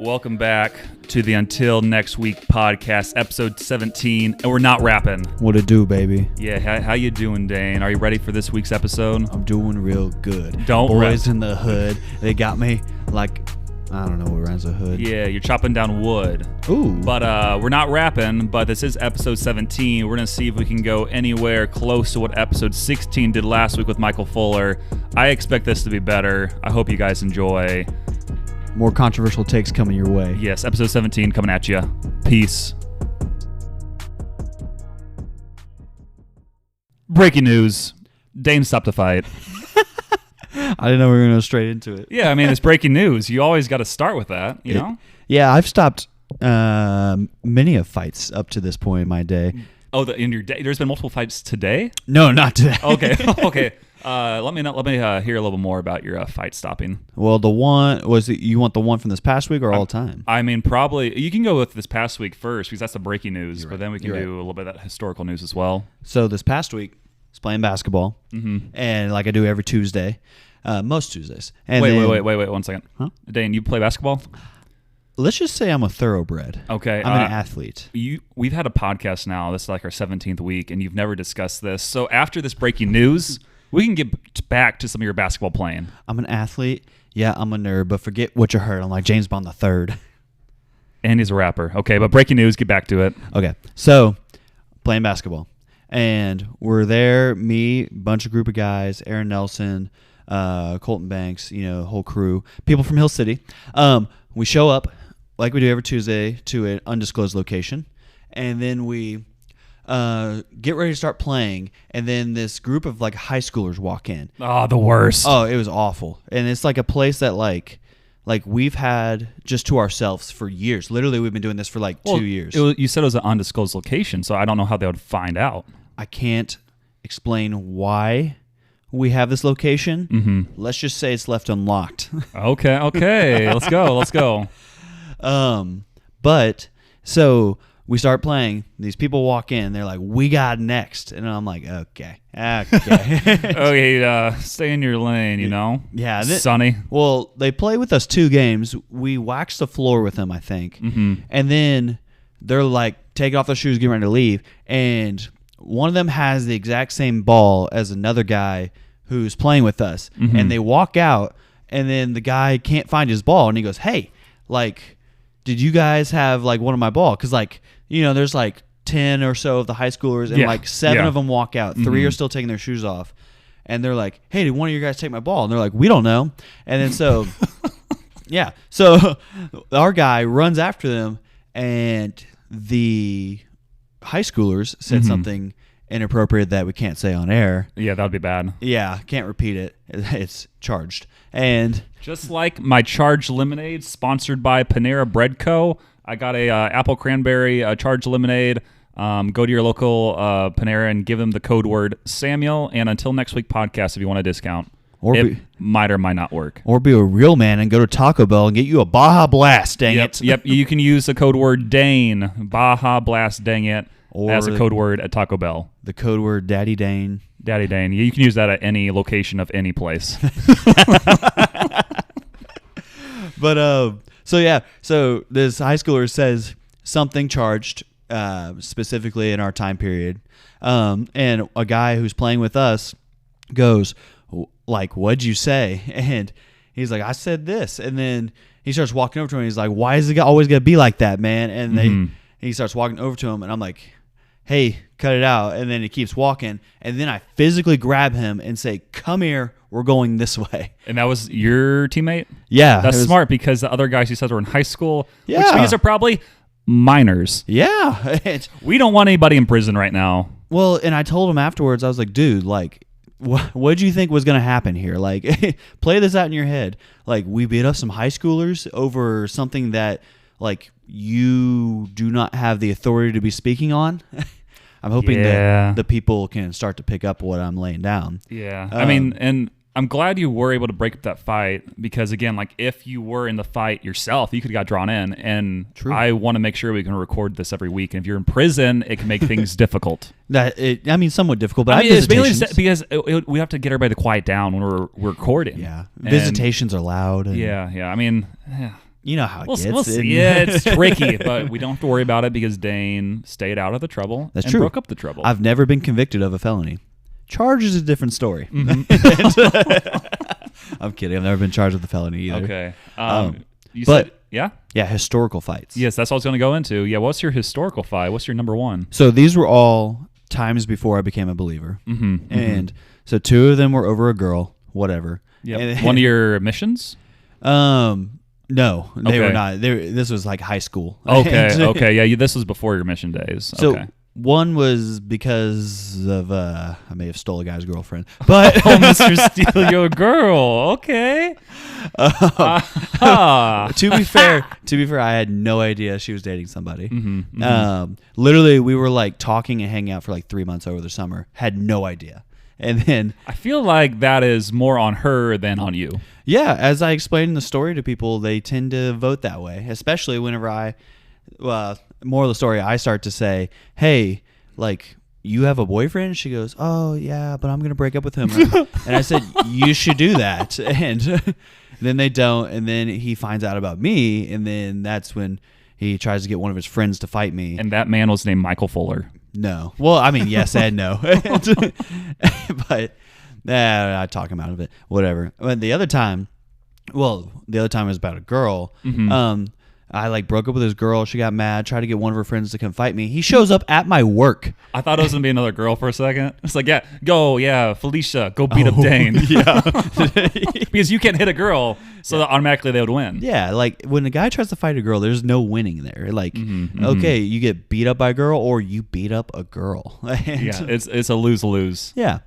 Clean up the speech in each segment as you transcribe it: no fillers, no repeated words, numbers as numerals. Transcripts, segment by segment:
Welcome back to the Until Next Week podcast, episode 17, and we're not rapping. What it do, baby? Yeah, how you doing, Dane? Are you ready for this week's episode? I'm doing real good. Boys in the hood, they got me like, I don't know what rhymes with hood. Yeah, you're chopping down wood. Ooh. But we're not rapping, but this is episode 17. We're going to see if we can go anywhere close to what episode 16 did last week with Michael Fuller. I expect this to be better. I hope you guys enjoy. More controversial takes coming your way. Yes, episode 17 coming at you. Peace. Breaking news. Dane stopped the fight. I didn't know we were going to go straight into it. Yeah, I mean, it's breaking news. You always got to start with that, you know? Yeah, I've stopped many of fights up to this point in my day. Oh, in your day? There's been multiple fights today? No, not today. Okay, okay. Let me hear a little bit more about your fight stopping. Well, you want the one from this past week or all time? I mean, probably you can go with this past week first because that's the breaking news. But then we can do a little bit of that historical news as well. So this past week, I was playing basketball, and like I do every Tuesday, most Tuesdays. And wait, 1 second. Huh? Dane, you play basketball? Let's just say I'm a thoroughbred. Okay, I'm an athlete. We've had a podcast now. This is like our 17th week, and you've never discussed this. So after this breaking news, we can get back to some of your basketball playing. I'm an athlete. Yeah, I'm a nerd, but forget what you heard. I'm like James Bond III. And he's a rapper. Okay, but breaking news, get back to it. Okay, so playing basketball. And we're there, me, bunch of group of guys, Aaron Nelson, Colton Banks, whole crew, people from Hill City. We show up, like we do every Tuesday, to an undisclosed location. And then we get ready to start playing, and then this group of like high schoolers walk in. Oh, the worst. Oh, it was awful. And it's like a place that like we've had just to ourselves for years. Literally, we've been doing this for 2 years. You said it was an undisclosed location, so I don't know how they would find out. I can't explain why we have this location. Mm-hmm. Let's just say it's left unlocked. Okay. Let's go. But so we start playing. These people walk in. They're like, "We got next," and I'm like, "Okay." Okay, stay in your lane. Yeah, Sonny. Well, they play with us 2 games. We waxed the floor with them, I think, and then they're like taking off their shoes, getting ready to leave, and one of them has the exact same ball as another guy who's playing with us, and they walk out, and then the guy can't find his ball, and he goes, "Hey, did you guys have one of my ball?" Because there's 10 or so of the high schoolers, and 7 of them walk out. 3 are still taking their shoes off, and they're like, "Hey, did one of you guys take my ball?" And they're like, "We don't know." And then so so our guy runs after them, and the high schoolers said something inappropriate that we can't say on air. Yeah, that would be bad. Yeah, can't repeat it. It's charged. And just like my charged lemonade, sponsored by Panera Bread Co., I got a apple cranberry charged lemonade. Go to your local Panera and give them the code word Samuel. And Until Next Week podcast, if you want a discount, it might or might not work. Or be a real man and go to Taco Bell and get you a Baja Blast. Dang it! Yep. You can use the code word Dane, Baja Blast. Dang it. Or as a code word at Taco Bell. The code word Daddy Dane. Daddy Dane. You can use that at any location of any place. But so this high schooler says something charged specifically in our time period, and a guy who's playing with us goes "What'd you say?" And he's like, "I said this," and then he starts walking over to him. And he's like, "Why is it always gonna be like that, man?" And he starts walking over to him, and I'm like, "Hey, cut it out." And then he keeps walking, and then I physically grab him and say, "Come here, we're going this way." And that was your teammate? Yeah. That's smart because the other guys you said were in high school, yeah, which means they're probably minors. Yeah. We don't want anybody in prison right now. Well, and I told him afterwards, I was like, "Dude, what did you think was going to happen here? Play this out in your head. We beat up some high schoolers over something that, you do not have the authority to be speaking on." I'm hoping that the people can start to pick up what I'm laying down. Yeah. I mean, and I'm glad you were able to break up that fight because, again, if you were in the fight yourself, you could have got drawn in. And True. I want to make sure we can record this every week. And if you're in prison, it can make things difficult. Somewhat difficult, but it's mainly because we have to get everybody to quiet down when we're recording. Yeah. Visitations are loud. Yeah. I mean, You know how it gets. We'll see. Yeah, it's tricky, but we don't have to worry about it because Dane stayed out of the trouble and true. broke up the trouble. I've never been convicted of a felony. Charge is a different story. Mm-hmm. I'm kidding. I've never been charged with a felony either. Okay. You but said, yeah? Yeah, historical fights. Yes, that's what I was going to go into. Yeah, what's your historical fight? What's your number one? So these were all times before I became a believer. Mm-hmm. And so 2 of them were over a girl, whatever. Yeah. One of your missions? No, they were Okay. not. This was like high school. Okay, okay. Yeah, this was before your mission days. So okay. one was because of I may have stole a guy's girlfriend, but Oh, Mr. Steal Your Girl. Okay. to be fair, I had no idea she was dating somebody. Mm-hmm. Literally, we were like talking and hanging out for like 3 months over the summer. Had no idea, and then I feel like that is more on her than on you. yeah, as I explained the story to people, they tend to vote that way, especially whenever more of the story, I start to say, hey, like, you have a boyfriend? She goes, oh, yeah, but I'm going to break up with him. And I said, you should do that. And then they don't. And then he finds out about me. And then that's when he tries to get one of his friends to fight me. And that man was named Michael Fuller. No. Well, I mean, yes and no. But I talk him out of it. Whatever. But the other time was about a girl. Mm-hmm. I like broke up with this girl. She got mad, tried to get one of her friends to come fight me. He shows up at my work. I thought it was going to be another girl for a second. It's like, Felicia, go beat up Dane. Yeah. Because you can't hit a girl, so that automatically they would win. Yeah, like when a guy tries to fight a girl, there's no winning there. Like, okay, you get beat up by a girl or you beat up a girl. Yeah, it's a lose-lose. Yeah.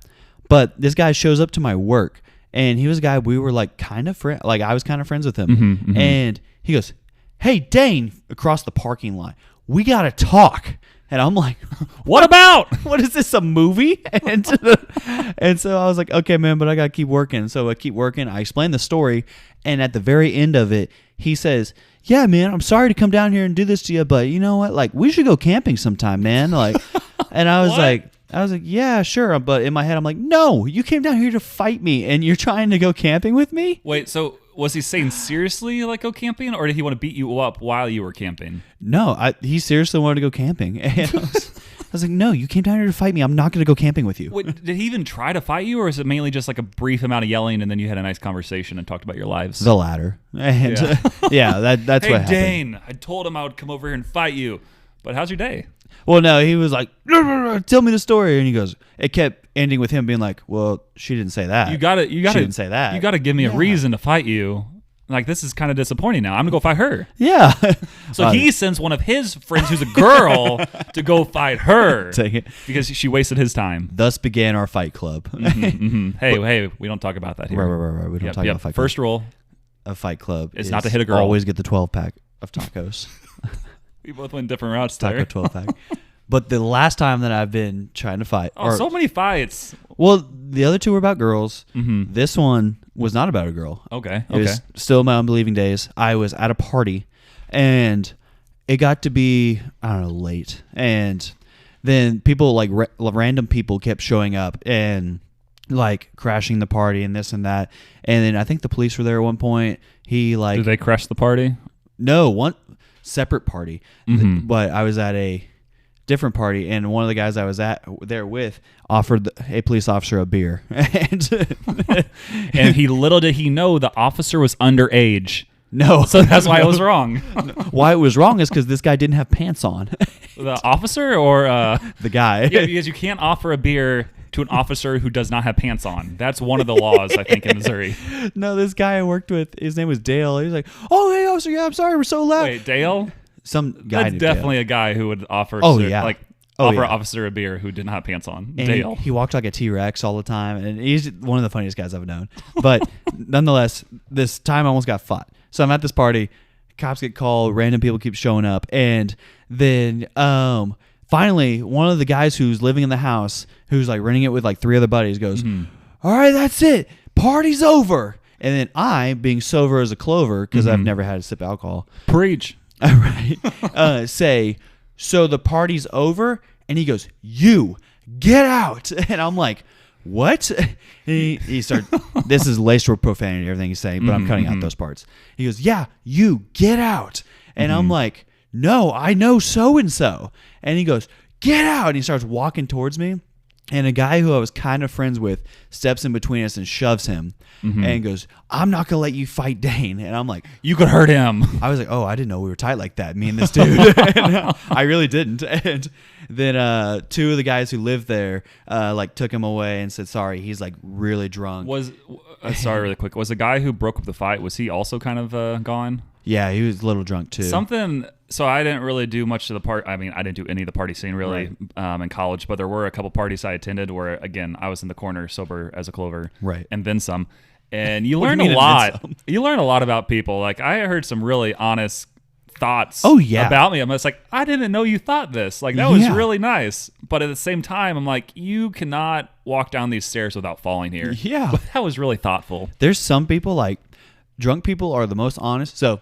But this guy shows up to my work, and he was a guy we were like kind of friends. Like I was kind of friends with him. And he goes, hey, Dane, across the parking lot, we got to talk. And I'm like, what about? What is this, a movie? And so I was like, okay, man, but I got to keep working. So I keep working. I explained the story. And at the very end of it, he says, yeah, man, I'm sorry to come down here and do this to you, but you know what? Like, we should go camping sometime, man. Like, and I was like, yeah, sure. But in my head, I'm like, no, you came down here to fight me and you're trying to go camping with me? Wait, so was he saying seriously, like, go camping, or did he want to beat you up while you were camping? No, he seriously wanted to go camping. And I was like, no, you came down here to fight me. I'm not going to go camping with you. Wait, did he even try to fight you, or is it mainly just like a brief amount of yelling and then you had a nice conversation and talked about your lives? The latter. And that's hey, what happened. Dane, I told him I would come over here and fight you, but how's your day? Well, no, he was like, tell me the story. And he goes, it kept ending with him being like, well, she didn't say that. You gotta She didn't say that. You gotta give me a reason to fight you. Like, this is kind of disappointing now. I'm gonna go fight her. Yeah. So he sends one of his friends who's a girl to go fight her. Take it. Because she wasted his time. Thus began our fight club. Hey, we don't talk about that here. Right. We don't talk about fight club. First rule. A fight club is not to hit a girl. Always get the 12-pack of tacos. We both went different routes Taco there. 12-pack. But the last time that I've been trying to fight. So many fights. Well, the other two were about girls. Mm-hmm. This one was not about a girl. Okay. It was still in my unbelieving days. I was at a party, and it got to be, I don't know, late. And then people, like random people kept showing up and like crashing the party and this and that. And then I think the police were there at one point. Did they crash the party? No, one separate party. Mm-hmm. But I was at a different party, and one of the guys I was there with offered a police officer a beer. And little did he know the officer was underage. No. So that's why it was wrong. Why it was wrong is because this guy didn't have pants on. The officer or... the guy. Yeah, because you can't offer a beer to an officer who does not have pants on. That's one of the laws, I think, in Missouri. No, this guy I worked with, his name was Dale. He was like, oh, hey, officer, yeah, I'm sorry, we're so loud. Wait, Dale? Some guy That's named definitely Dale. a guy who would offer Yeah. officer a beer who didn't have pants on. And Dale. He walked like a T-Rex all the time, and he's one of the funniest guys I've known. But nonetheless, this time I almost got fought. So I'm at this party, cops get called, random people keep showing up, and then finally one of the guys who's living in the house, who's like renting it with like 3 other buddies, goes, all right, that's it, party's over. And then I, being sober as a clover, because I've never had a sip of alcohol, Preach. right, say, so the party's over? And he goes, you, get out. And I'm like, what? He started, this is laced with profanity, everything he's saying, but I'm cutting out those parts. He goes, yeah, you get out. And I'm like, no, I know so-and-so. And he goes, get out. And he starts walking towards me. And a guy who I was kind of friends with steps in between us and shoves him and goes, I'm not going to let you fight Dane. And I'm like, you could hurt him. I was like, oh, I didn't know we were tight like that, me and this dude. And I really didn't. And then two of the guys who lived there like took him away and said, sorry, he's like really drunk. Sorry, really quick. Was the guy who broke up the fight, was he also kind of gone? Yeah, he was a little drunk too. So I didn't really do much to the part. I mean, I didn't do any of the party scene really in college, but there were a couple parties I attended where, again, I was in the corner sober as a clover, right, and then some. And you learn a lot. You learn a lot about people. Like I heard some really honest thoughts about me. I'm just like, I didn't know you thought this. Like that was really nice. But at the same time, I'm like, you cannot walk down these stairs without falling here. Yeah, but that was really thoughtful. There's some people, like drunk people are the most honest. So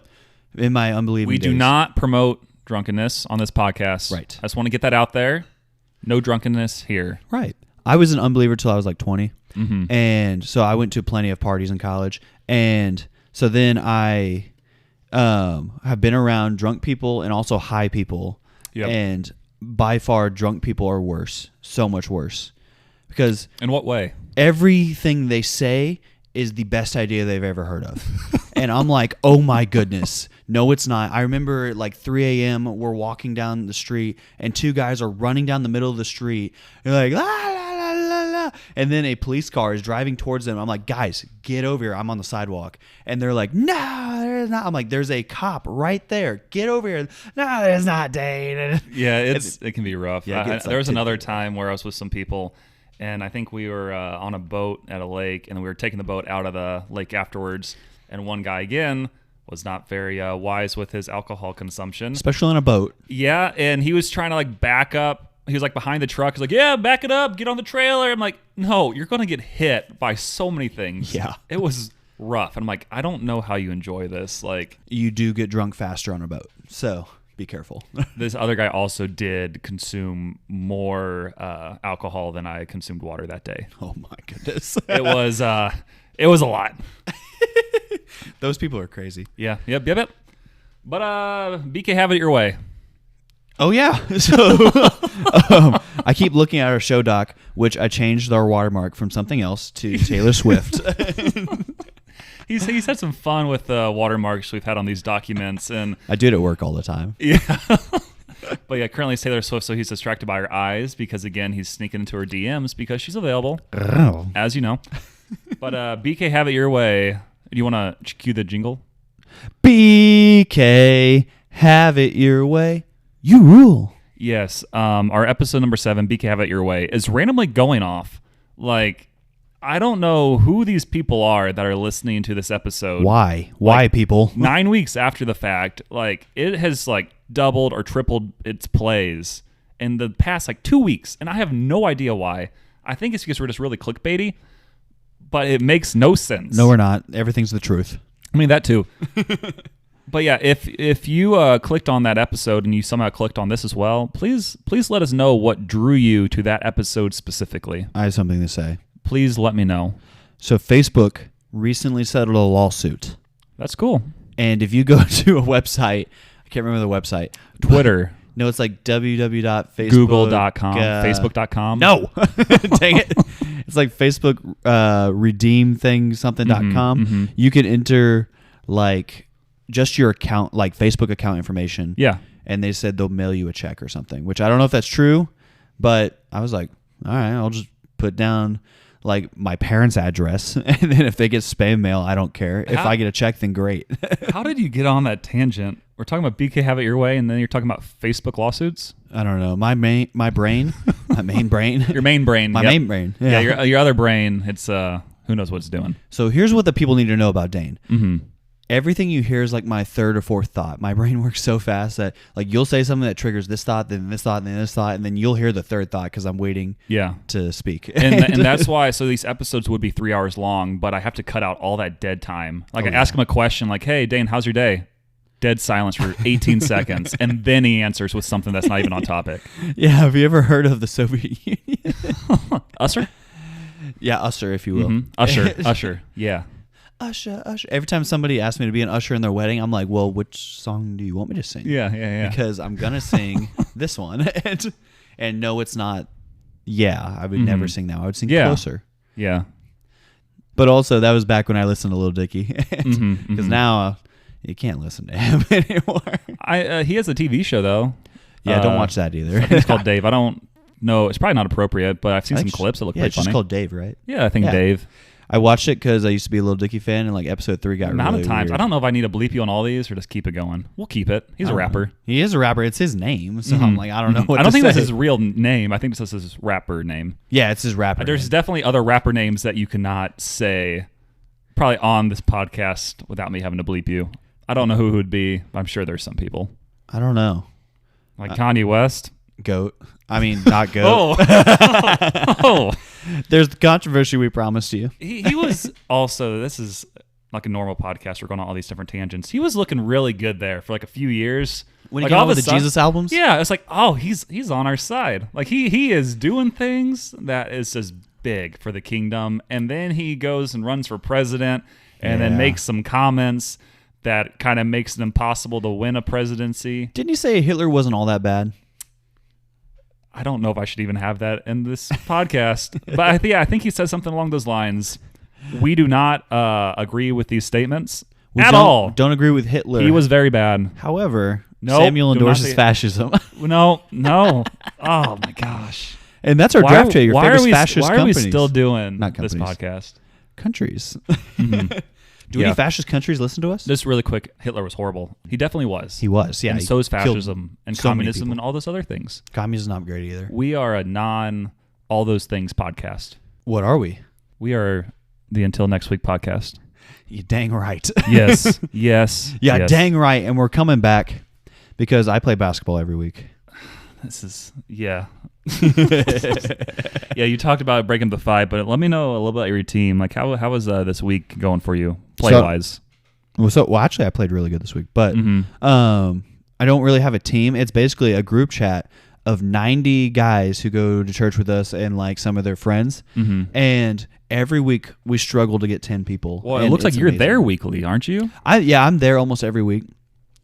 in my unbelieving we days, do not promote drunkenness on this podcast. Right. I just want to get that out there. No drunkenness here. Right. I was an unbeliever till I was like 20. And so I went to plenty of parties in college. And so then I have been around drunk people and also high people. Yep. And by far, drunk people are worse. So much worse. Because in what way? Everything they say is the best idea they've ever heard of. And I'm like, oh my goodness. No, it's not. I remember at like 3 a.m. we're walking down the street and two guys are running down the middle of the street. They're like, la, la, la, la, la. And then a police car is driving towards them. I'm like, guys, get over here. I'm on the sidewalk. And they're like, no, there's not. I'm like, there's a cop right there. Get over here. No, there's not, Dane. Yeah, it can be rough. Yeah, there was another time where I was with some people, and I think we were on a boat at a lake, and we were taking the boat out of the lake afterwards. And one guy, again, was not very wise with his alcohol consumption. Especially on a boat. Yeah, and he was trying to like back up. He was like behind the truck. He's like, yeah, back it up. Get on the trailer. I'm like, no, you're going to get hit by so many things. Yeah. It was rough. And I'm like, I don't know how you enjoy this. Like, you do get drunk faster on a boat. So be careful. This other guy also did consume more alcohol than I consumed water that day. Oh, my goodness. It was a lot. Those people are crazy. Yeah. Yep. But BK, have it your way. Oh, yeah. So I keep looking at our show doc, which I changed our watermark from something else to Taylor Swift. He's had some fun with the watermarks we've had on these documents. And I do it at work all the time. Yeah. But yeah, currently it's Taylor Swift, so he's distracted by her eyes because, again, he's sneaking into her DMs because she's available, as you know. But BK, have it your way. Do you want to cue the jingle? BK, have it your way. You rule. Yes. Our episode number 7, BK, have it your way, is randomly going off. Like, I don't know who these people are that are listening to this episode. Why? Like, people? 9 weeks after the fact, like, it has like doubled or tripled its plays in the past like 2 weeks, and I have no idea why. I think it's because we're just really clickbaity, but it makes no sense. No, we're not. Everything's the truth. I mean, that too. But yeah, if you clicked on that episode and you somehow clicked on this as well, please let us know what drew you to that episode specifically. I have something to say. Please let me know. So Facebook recently settled a lawsuit. That's cool. And if you go to a website, I can't remember the website. Twitter. No, it's like www.facebook. Google.com. Facebook.com. No. Dang it. It's like Facebook redeem thing something.com. Mm-hmm. You can enter like just your account, like Facebook account information. Yeah. And they said they'll mail you a check or something, which I don't know if that's true, but I was like, all right, I'll just put down like my parents' address, and then if they get spam mail, I don't care. If I get a check, then great. How did you get on that tangent? We're talking about BK Have It Your Way, and then you're talking about Facebook lawsuits? I don't know. My main brain. Your main brain. My main brain. Yeah, your other brain, it's who knows what it's doing. So here's what the people need to know about Dane. Mm-hmm. Everything you hear is like my third or fourth thought. My brain works so fast that like you'll say something that triggers this thought, then this thought, then this thought, and then you'll hear the third thought because I'm waiting to speak. And that's why, so these episodes would be 3 hours long, but I have to cut out all that dead time. Like I ask him a question like, hey, Dane, how's your day? Dead silence for 18 seconds, and then he answers with something that's not even on topic. Yeah, have you ever heard of the Soviet Union? Usher? Yeah, usher, if you will. Usher. Yeah. Usher. Every time somebody asks me to be an usher in their wedding, I'm like, well, which song do you want me to sing? Yeah. Because I'm going to sing this one. And no, it's not. Yeah, I would never sing that. I would sing Closer. Yeah. But also, that was back when I listened to Lil Dicky. Because now you can't listen to him anymore. He has a TV show, though. Yeah, don't watch that either. I think it's called Dave. I don't know. It's probably not appropriate, but I've seen some clips that look pretty it's funny. just called Dave, right? Yeah, I think Dave. I watched it because I used to be a Lil Dicky fan, and like episode 3 got Amount really of times. weird. I don't know if I need to bleep you on all these or just keep it going. We'll keep it. He's a rapper. He is a rapper. It's his name, so I'm like, I don't know what I don't to think say. that's his real name. I think this is his rapper name. Yeah, it's his rapper There's name. definitely other rapper names that you cannot say probably on this podcast without me having to bleep you. I don't know who it would be. I'm sure there's some people. I don't know. Like Kanye West. Goat. I mean, not goat. Oh. There's the controversy we promised you. He was also, this is like a normal podcast. We're going on all these different tangents. He was looking really good there for like a few years. When he like came all out with of a the sudden- Jesus albums? Yeah, it's like, oh, he's on our side. Like he is doing things that is just big for the kingdom. And then he goes and runs for president and then makes some comments that kind of makes it impossible to win a presidency. Didn't you say Hitler wasn't all that bad? I don't know if I should even have that in this podcast, but I think he said something along those lines. We do not agree with these statements at all. Don't agree with Hitler. He was very bad. However, Nope, Samuel do not endorses say- fascism. No. Oh my gosh. And that's our draft day. Your favorite fascist why are we companies. still doing Not this companies. podcast? Countries. Do Yeah. any fascist countries listen to us? Just really quick, Hitler was horrible. He definitely was. He was, yeah. And he so is killed fascism and so many communism people. and all those other things. Communism is not great either. We are a all those things podcast. What are we? We are the Until Next Week podcast. You dang right. Yes. Yes. Yeah, yes. dang right. And we're coming back because I play basketball every week. This is, yeah. Yeah, you talked about breaking the 5, but let me know a little bit about your team. Like, how was this week going for you, play-wise? Well, actually, I played really good this week, but I don't really have a team. It's basically a group chat of 90 guys who go to church with us and like some of their friends. And every week we struggle to get 10 people. Well, it And looks like it's you're amazing. there weekly, aren't you? I'm there almost every week.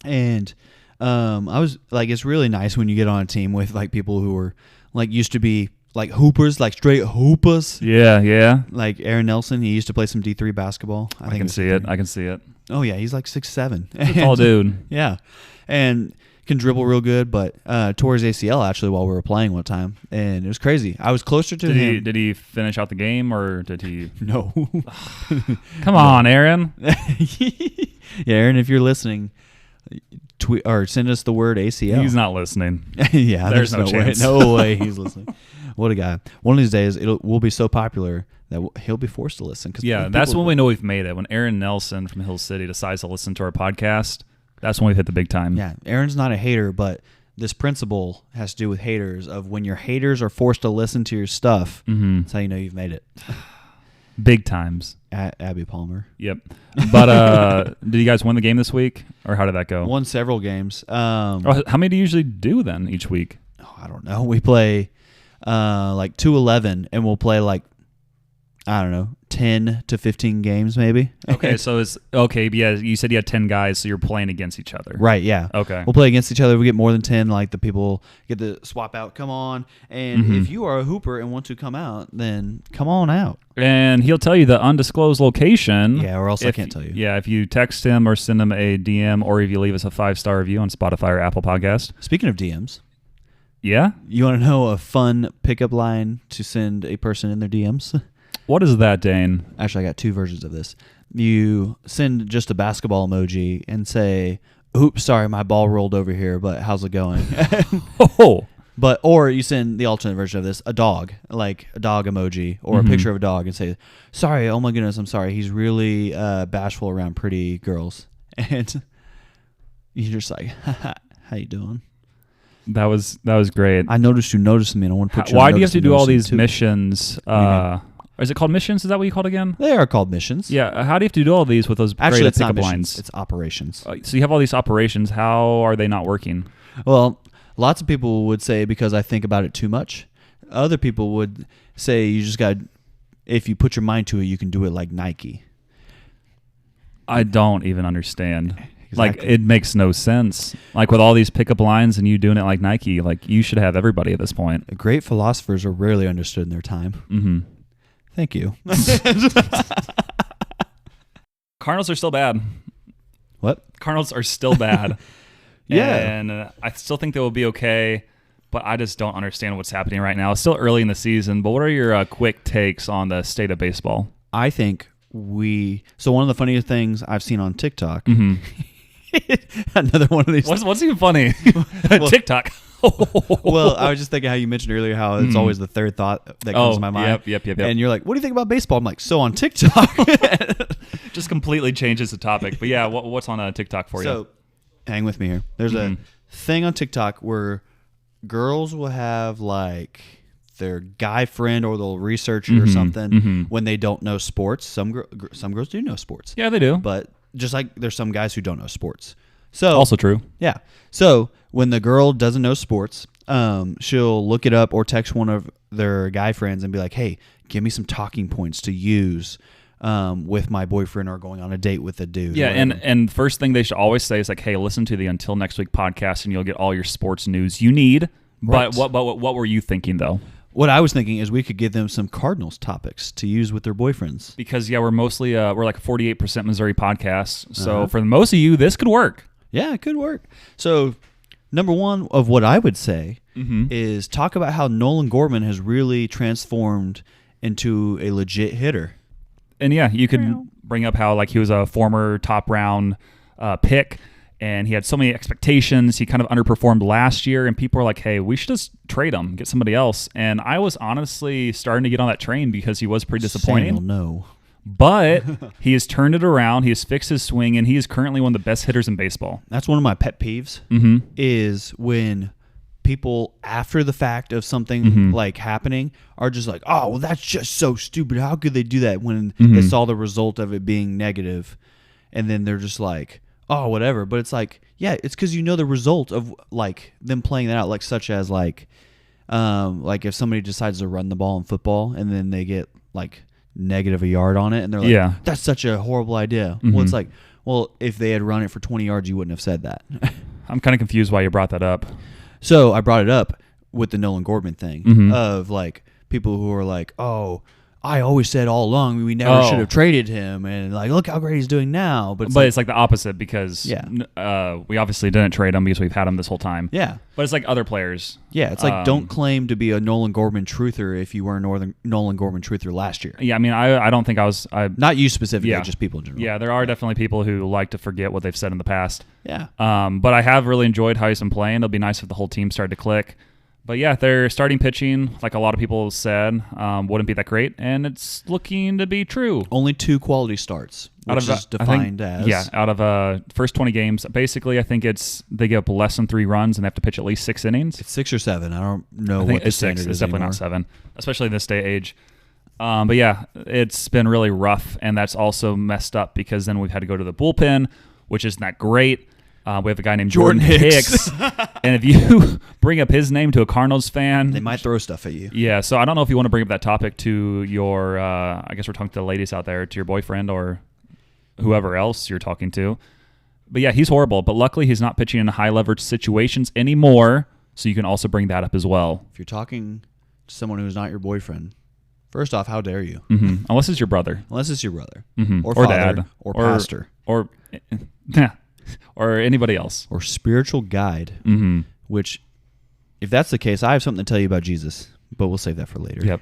And I was like, it's really nice when you get on a team with like people who are like used to be like hoopers, like straight hoopers. Yeah. Like Aaron Nelson, he used to play some D3 basketball. I can see it. Oh yeah, he's like 6'7". Tall dude. Yeah, and can dribble real good, but tore his ACL actually while we were playing one time, and it was crazy. I was closer to him. Did he finish out the game, or did he? No. Come on, Aaron. Yeah, Aaron, if you're listening, tweet or send us the word ACL. He's not listening. Yeah, There's no way. chance. No way he's listening. What a guy! One of these days, we'll be so popular that he'll be forced to listen. Yeah, that's when we know we've made it. When Aaron Nelson from Hill City decides to listen to our podcast, that's when we've hit the big time. Yeah, Aaron's not a hater, but this principle has to do with haters. Of when your haters are forced to listen to your stuff, that's how you know you've made it. Big times. Abby Palmer Yep. But did you guys win the game this week, or how did that go? won several games. How many do you usually do then each week? I don't know. We play like 2-11, and we'll play like, I don't know, 10 to 15 games maybe. Okay, so it's okay. Yeah, you said you had 10 guys, so you're playing against each other. Right, yeah. Okay. We'll play against each other. If we get more than 10, like the people get to swap out, come on. And if you are a hooper and want to come out, then come on out. And he'll tell you the undisclosed location. Yeah, or else I can't tell you. Yeah, if you text him or send him a DM, or if you leave us a 5-star review on Spotify or Apple Podcast. Speaking of DMs, Yeah? you want to know a fun pickup line to send a person in their DMs? What is that, Dane? Actually, I got 2 versions of this. You send just a basketball emoji and say, oops, sorry, my ball rolled over here, but how's it going? Oh. Or you send the alternate version of this, a dog, like a dog emoji or a picture of a dog, and say, sorry, oh my goodness, I'm sorry. He's really bashful around pretty girls. And you're just like, how you doing? That was great. I noticed you noticed me, and I want to put you on Why do you have notice to and do all notice these you too. missions? Is it called missions? Is that what you called again? They are called missions. Yeah. How do you have to do all these with those Actually, great it's not pickup missions. lines? It's operations. So you have all these operations. How are they not working? Well, lots of people would say because I think about it too much. Other people would say you just got to if you put your mind to it, you can do it like Nike. I don't even understand. Exactly. Like, it makes no sense. Like, with all these pickup lines and you doing it like Nike, like, you should have everybody at this point. Great philosophers are rarely understood in their time. Mm-hmm. Thank you. Cardinals are still bad. What? Cardinals are still bad. Yeah. And I still think they will be okay, but I just don't understand what's happening right now. It's still early in the season, but what are your quick takes on the state of baseball? I think so one of the funniest things I've seen on TikTok, another one of these. What's even funny? TikTok. Well, I was just thinking how you mentioned earlier how it's always the third thought that comes to my mind. Yep. And you're like, what do you think about baseball? I'm like, so on TikTok. Just completely changes the topic. But yeah, what's on TikTok for you? So hang with me here. There's a thing on TikTok where girls will have like their guy friend or they'll research it or something when they don't know sports. Some girls do know sports. Yeah, they do. But just like there's some guys who don't know sports. So also true. Yeah. So when the girl doesn't know sports, she'll look it up or text one of their guy friends and be like, hey, give me some talking points to use with my boyfriend or going on a date with a dude. Yeah, and first thing they should always say is like, hey, listen to the Until Next Week podcast and you'll get all your sports news you need. Right. But what were you thinking, though? What I was thinking is we could give them some Cardinals topics to use with their boyfriends. Because, yeah, we're mostly, we're like a 48% Missouri podcast. So for most of you, this could work. Yeah, it could work. So number one of what I would say is talk about how Nolan Gorman has really transformed into a legit hitter. And, yeah, you could bring up how like he was a former top round pick. And he had so many expectations. He kind of underperformed last year, and people were like, hey, we should just trade him, get somebody else. And I was honestly starting to get on that train because he was pretty disappointing. Samuel, no. But he has turned it around. He has fixed his swing, and he is currently one of the best hitters in baseball. That's one of my pet peeves is when people after the fact of something like happening are just like, oh, well, that's just so stupid. How could they do that when they saw the result of it being negative? And then they're just like, oh, whatever. But it's like, yeah, it's because you know the result of like them playing that out, like such as like if somebody decides to run the ball in football and then they get like negative a yard on it and they're like, that's such a horrible idea. Well, it's like, well, if they had run it for 20 yards, you wouldn't have said that. I'm kind of confused why you brought that up. So I brought it up with the Nolan Gorman thing of like people who are like, oh, I always said all along we never should have traded him, and like look how great he's doing now. But it's like the opposite because we obviously didn't trade him because we've had him this whole time. Yeah, but it's like other players. Yeah, it's like don't claim to be a Nolan Gorman truther if you were a Nolan Gorman truther last year. Yeah, I mean I don't think I was. Not you specifically, just people in general. Yeah, there are definitely people who like to forget what they've said in the past. Yeah. But I have really enjoyed how he's been playing. It'll be nice if the whole team started to click. But yeah, their starting pitching, like a lot of people said, wouldn't be that great, and it's looking to be true. Only 2 quality starts, which is defined as... Yeah, out of first 20 games, basically I think they give up less than 3 runs and they have to pitch at least 6 innings. It's 6 or 7. I don't know what the standard is. It's definitely anymore. not 7, especially in this day age. But yeah, it's been really rough, and that's also messed up because then we've had to go to the bullpen, which isn't that great. We have a guy named Jordan Hicks. And if you bring up his name to a Cardinals fan... They might throw stuff at you. Yeah, so I don't know if you want to bring up that topic to your... I guess we're talking to the ladies out there, to your boyfriend or whoever else you're talking to. But yeah, he's horrible. But luckily, he's not pitching in high-leverage situations anymore, so you can also bring that up as well. If you're talking to someone who's not your boyfriend, first off, how dare you? Unless it's your brother. Unless it's your brother. Or father, dad. Or pastor. Or anybody else. Or spiritual guide, which, if that's the case, I have something to tell you about Jesus, but we'll save that for later. Yep.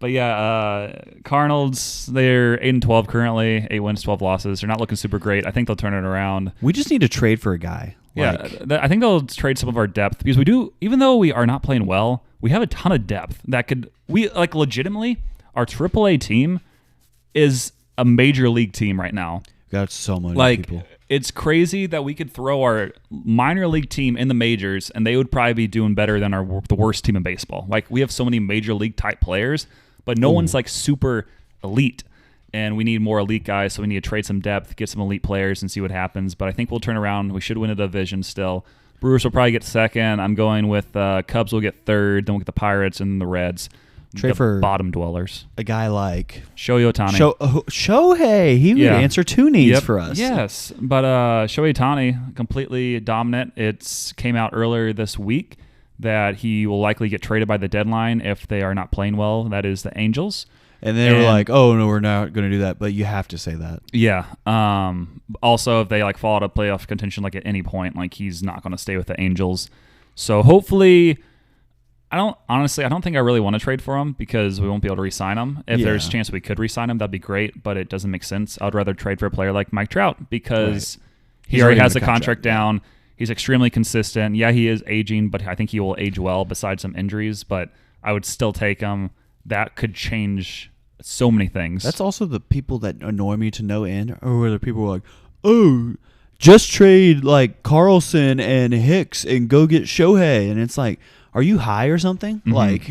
But yeah, Cardinals, they're 8-12 currently, 8 wins, 12 losses. They're not looking super great. I think they'll turn it around. We just need to trade for a guy. Yeah, I think they'll trade some of our depth because we do, even though we are not playing well, we have a ton of depth that legitimately, our AAA team is a major league team right now. Got so many people. It's crazy that we could throw our minor league team in the majors and they would probably be doing better than the worst team in baseball. Like, we have so many major league type players, but no one's like super elite. And we need more elite guys, so we need to trade some depth, get some elite players, and see what happens. But I think we'll turn around. We should win a division still. Brewers will probably get second. I'm going with Cubs will get third. Then we'll get the Pirates and the Reds. Trade for bottom dwellers. a guy like Shohei Ohtani. Shohei. He would answer two needs for us. Yes, but Shohei Ohtani, completely dominant. It came out earlier this week that he will likely get traded by the deadline if they are not playing well. That is the Angels. And they were like, "Oh no, we're not going to do that." But you have to say that. Yeah. Also, if they like fall out of playoff contention, like at any point, like he's not going to stay with the Angels. So hopefully, I don't think I really want to trade for him because we won't be able to re-sign him. If there's a chance we could re-sign him, that'd be great. But it doesn't make sense. I'd rather trade for a player like Mike Trout because he already has a contract down. He's extremely consistent. Yeah, he is aging, but I think he will age well besides some injuries. But I would still take him. That could change so many things. That's also the people that annoy me to no end, or where the people are like, "Oh, just trade like Carlson and Hicks and go get Shohei," and it's like, are you high or something? Mm-hmm, Like,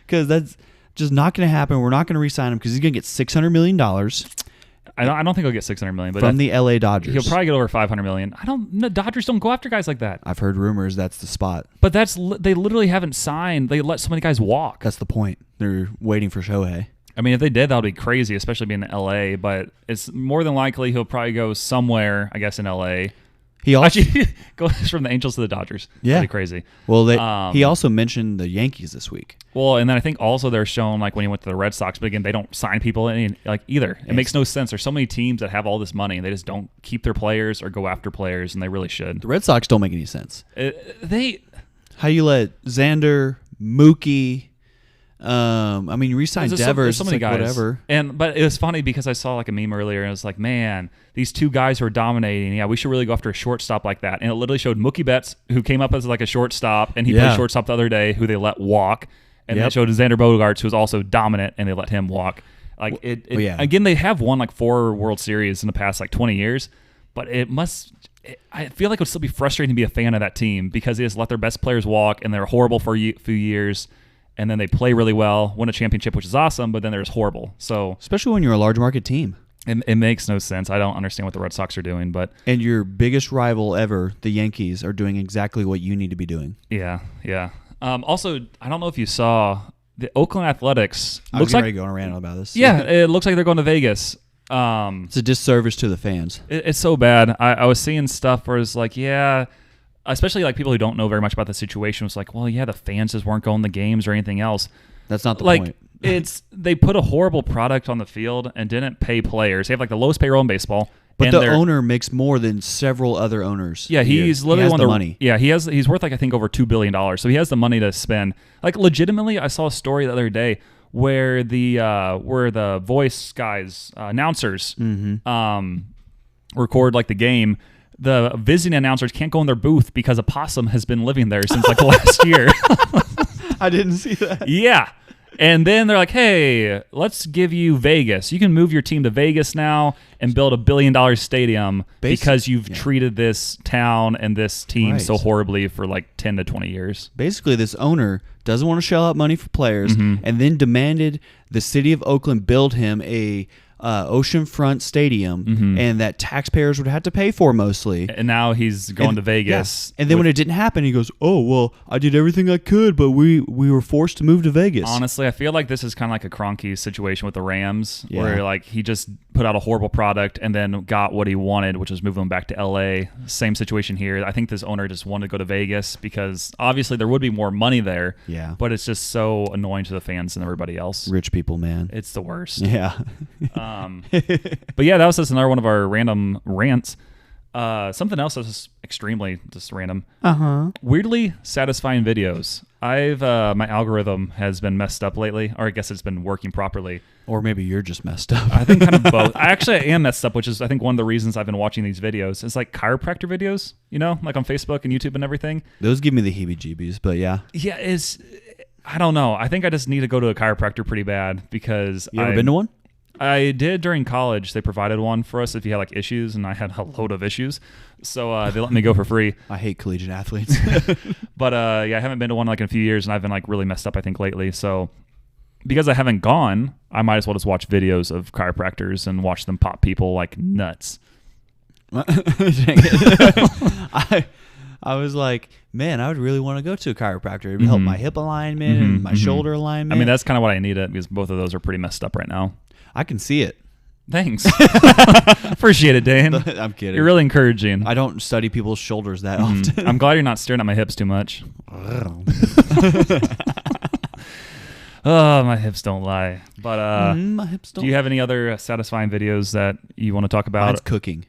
because that's just not going to happen. We're not going to re-sign him because he's going to get $600 million. I don't think he'll get $600 million, but from the LA Dodgers. He'll probably get over $500 million. The Dodgers don't go after guys like that. I've heard rumors that's the spot. But they literally haven't signed. They let so many guys walk. That's the point. They're waiting for Shohei. I mean, if they did, that would be crazy, especially being in LA. But it's more than likely he'll probably go somewhere, I guess, in LA. He also actually goes from the Angels to the Dodgers. Yeah, pretty crazy. Well, he also mentioned the Yankees this week. Well, and then I think also they're shown like when he went to the Red Sox, but again, they don't sign people either. It makes no sense. There's so many teams that have all this money and they just don't keep their players or go after players, and they really should. The Red Sox don't make any sense. How you let Xander, Mookie. You re-signed Devers. There's so many guys. Whatever. But it was funny because I saw like a meme earlier and it was like, man, these two guys who are dominating. Yeah, we should really go after a shortstop like that. And it literally showed Mookie Betts, who came up as like a shortstop, and he played shortstop the other day, who they let walk. And then it showed Xander Bogaerts, who was also dominant, and they let him walk. Like again, they have won like 4 World Series in the past like 20 years, but I feel like it would still be frustrating to be a fan of that team because they just let their best players walk, and they're horrible for a few years. And then they play really well, win a championship, which is awesome, but then they're just horrible. So especially when you're a large market team. It makes no sense. I don't understand what the Red Sox are doing. And your biggest rival ever, the Yankees, are doing exactly what you need to be doing. Yeah. Also, I don't know if you saw the Oakland Athletics. I was already going around about this. Yeah, it looks like they're going to Vegas. It's a disservice to the fans. It's so bad. I was seeing stuff where it's like, especially like people who don't know very much about the situation, was like, well, yeah, the fans just weren't going to games or anything else. That's not the point. They put a horrible product on the field and didn't pay players. They have like the lowest payroll in baseball. But the owner makes more than several other owners. Yeah, he's literally one of the money. Yeah, he's worth like I think over $2 billion. So he has the money to spend. Like legitimately, I saw a story the other day where the voice guys, announcers, record like the game. The visiting announcers can't go in their booth because a possum has been living there since like last year. I didn't see that. Yeah. And then they're like, hey, let's give you Vegas. You can move your team to Vegas now and build $1 billion stadium because you've treated this town and this team so horribly for like 10 to 20 years. Basically, this owner doesn't want to shell out money for players and then demanded the city of Oakland build him a oceanfront stadium and that taxpayers would have to pay for mostly. And now he's going to Vegas. Yeah. And then when it didn't happen, he goes, oh, well, I did everything I could, but we were forced to move to Vegas. Honestly, I feel like this is kind of like a Kroenke situation with the Rams where like he just put out a horrible product and then got what he wanted, which was moving him back to LA. Same situation here. I think this owner just wanted to go to Vegas because obviously there would be more money there. Yeah. But it's just so annoying to the fans and everybody else. Rich people, man. It's the worst. Yeah. But yeah, that was just another one of our random rants. Something else that's extremely just random. Weirdly satisfying videos. My algorithm has been messed up lately, or I guess it's been working properly. Or maybe you're just messed up. I think kind of both. I am messed up, which is I think one of the reasons I've been watching these videos. It's like chiropractor videos, like on Facebook and YouTube and everything. Those give me the heebie-jeebies, but yeah. Yeah, I don't know. I think I just need to go to a chiropractor pretty bad because You ever been to one? I did during college. They provided one for us if you had like issues, and I had a load of issues. So they let me go for free. I hate collegiate athletes. But I haven't been to one like in a few years, and I've been like really messed up, I think, lately. So because I haven't gone, I might as well just watch videos of chiropractors and watch them pop people like nuts. Dang it. I was like, man, I would really want to go to a chiropractor. It would help my hip alignment and my shoulder alignment. I mean, that's kind of what I needed because both of those are pretty messed up right now. I can see it. Thanks. Appreciate it, Dane. I'm kidding. You're really encouraging. I don't study people's shoulders that often. I'm glad you're not staring at my hips too much. Oh, my hips don't lie. But my hips don't. do you have any other satisfying videos that you want to talk about? Mine's cooking.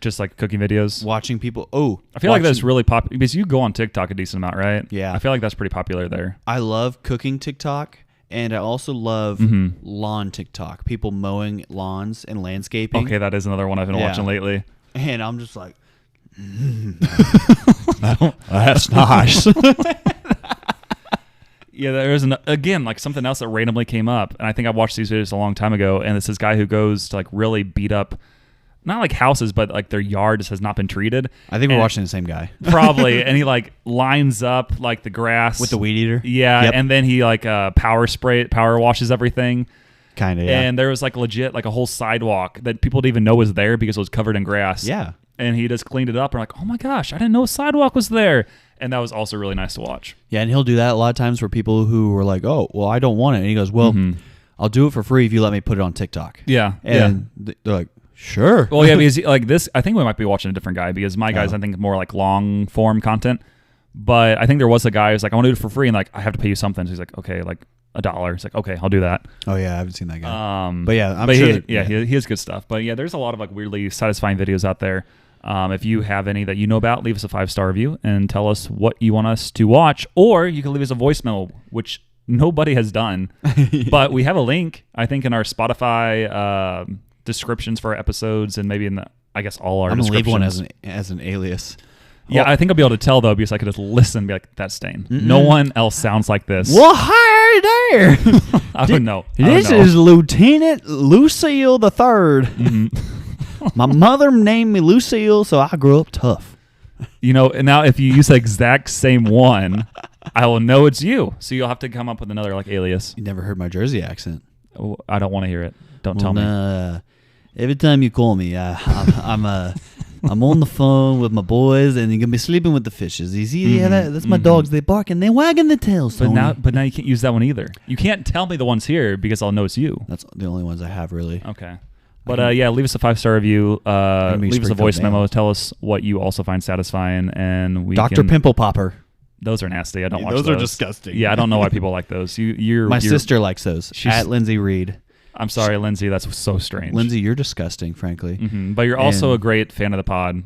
Just like cooking videos? Watching people. Oh, I feel like that's really popular because you go on TikTok a decent amount, right? Yeah. I feel like that's pretty popular there. I love cooking TikTok, and I also love lawn TikTok. People mowing lawns and landscaping. Okay, that is another one I've been watching lately. And I'm just like, that's nice. Yeah, there's again like something else that randomly came up, and I think I watched these videos a long time ago. And it's this guy who goes to like really beat up, not like houses, but like their yard just has not been treated. I think we're watching the same guy, probably. And he like lines up like the grass with the weed eater. Yeah, and then he like power washes everything. Kind of. Yeah. And there was like legit like a whole sidewalk that people didn't even know was there because it was covered in grass. Yeah. And he just cleaned it up. And like, oh my gosh, I didn't know a sidewalk was there. And that was also really nice to watch. Yeah, and he'll do that a lot of times for people who were like, oh, well, I don't want it. And he goes, well, I'll do it for free if you let me put it on TikTok. Yeah. And they're like, sure. Well, yeah, because like this, I think we might be watching a different guy because my guy's, I think, more like long form content. But I think there was a guy who's like, I want to do it for free. And like, I have to pay you something. So he's like, okay, like $1. It's like, okay, I'll do that. Oh, yeah, I haven't seen that guy. But yeah, I'm sure. He has good stuff. But yeah, there's a lot of like weirdly satisfying videos out there. If you have any that you know about, leave us a 5-star review and tell us what you want us to watch, or you can leave us a voicemail, which nobody has done. But we have a link, I think, in our Spotify descriptions for our episodes, and maybe in the, I guess, all our descriptions. I'm gonna leave one as an alias. Yeah, I think I'll be able to tell though, because I could just listen and be like, "That's Dane." No one else sounds like this. Well, hi there. I don't know. This is Lieutenant Lucille the Third. My mother named me Lucille, so I grew up tough. You know, and now if you use the exact same one, I will know it's you. So you'll have to come up with another like alias. You never heard my Jersey accent. Oh, I don't want to hear it. Don't tell me. Every time you call me, I'm on the phone with my boys, and you're gonna be sleeping with the fishes. You see, that's my dogs. They bark and they wagging their tails. But now you can't use that one either. You can't tell me the ones here because I'll know it's you. That's the only ones I have, really. Okay. But yeah, leave us a 5-star review. Leave us a voice memo. Tell us what you also find satisfying, and we Dr. Pimple Popper. Those are nasty. I don't watch those. Those are disgusting. Yeah, I don't know why people like those. My sister likes those. At Lindsay Reed. I'm sorry, Lindsay. That's so strange. Lindsay, you're disgusting, frankly. But you're also a great fan of the pod.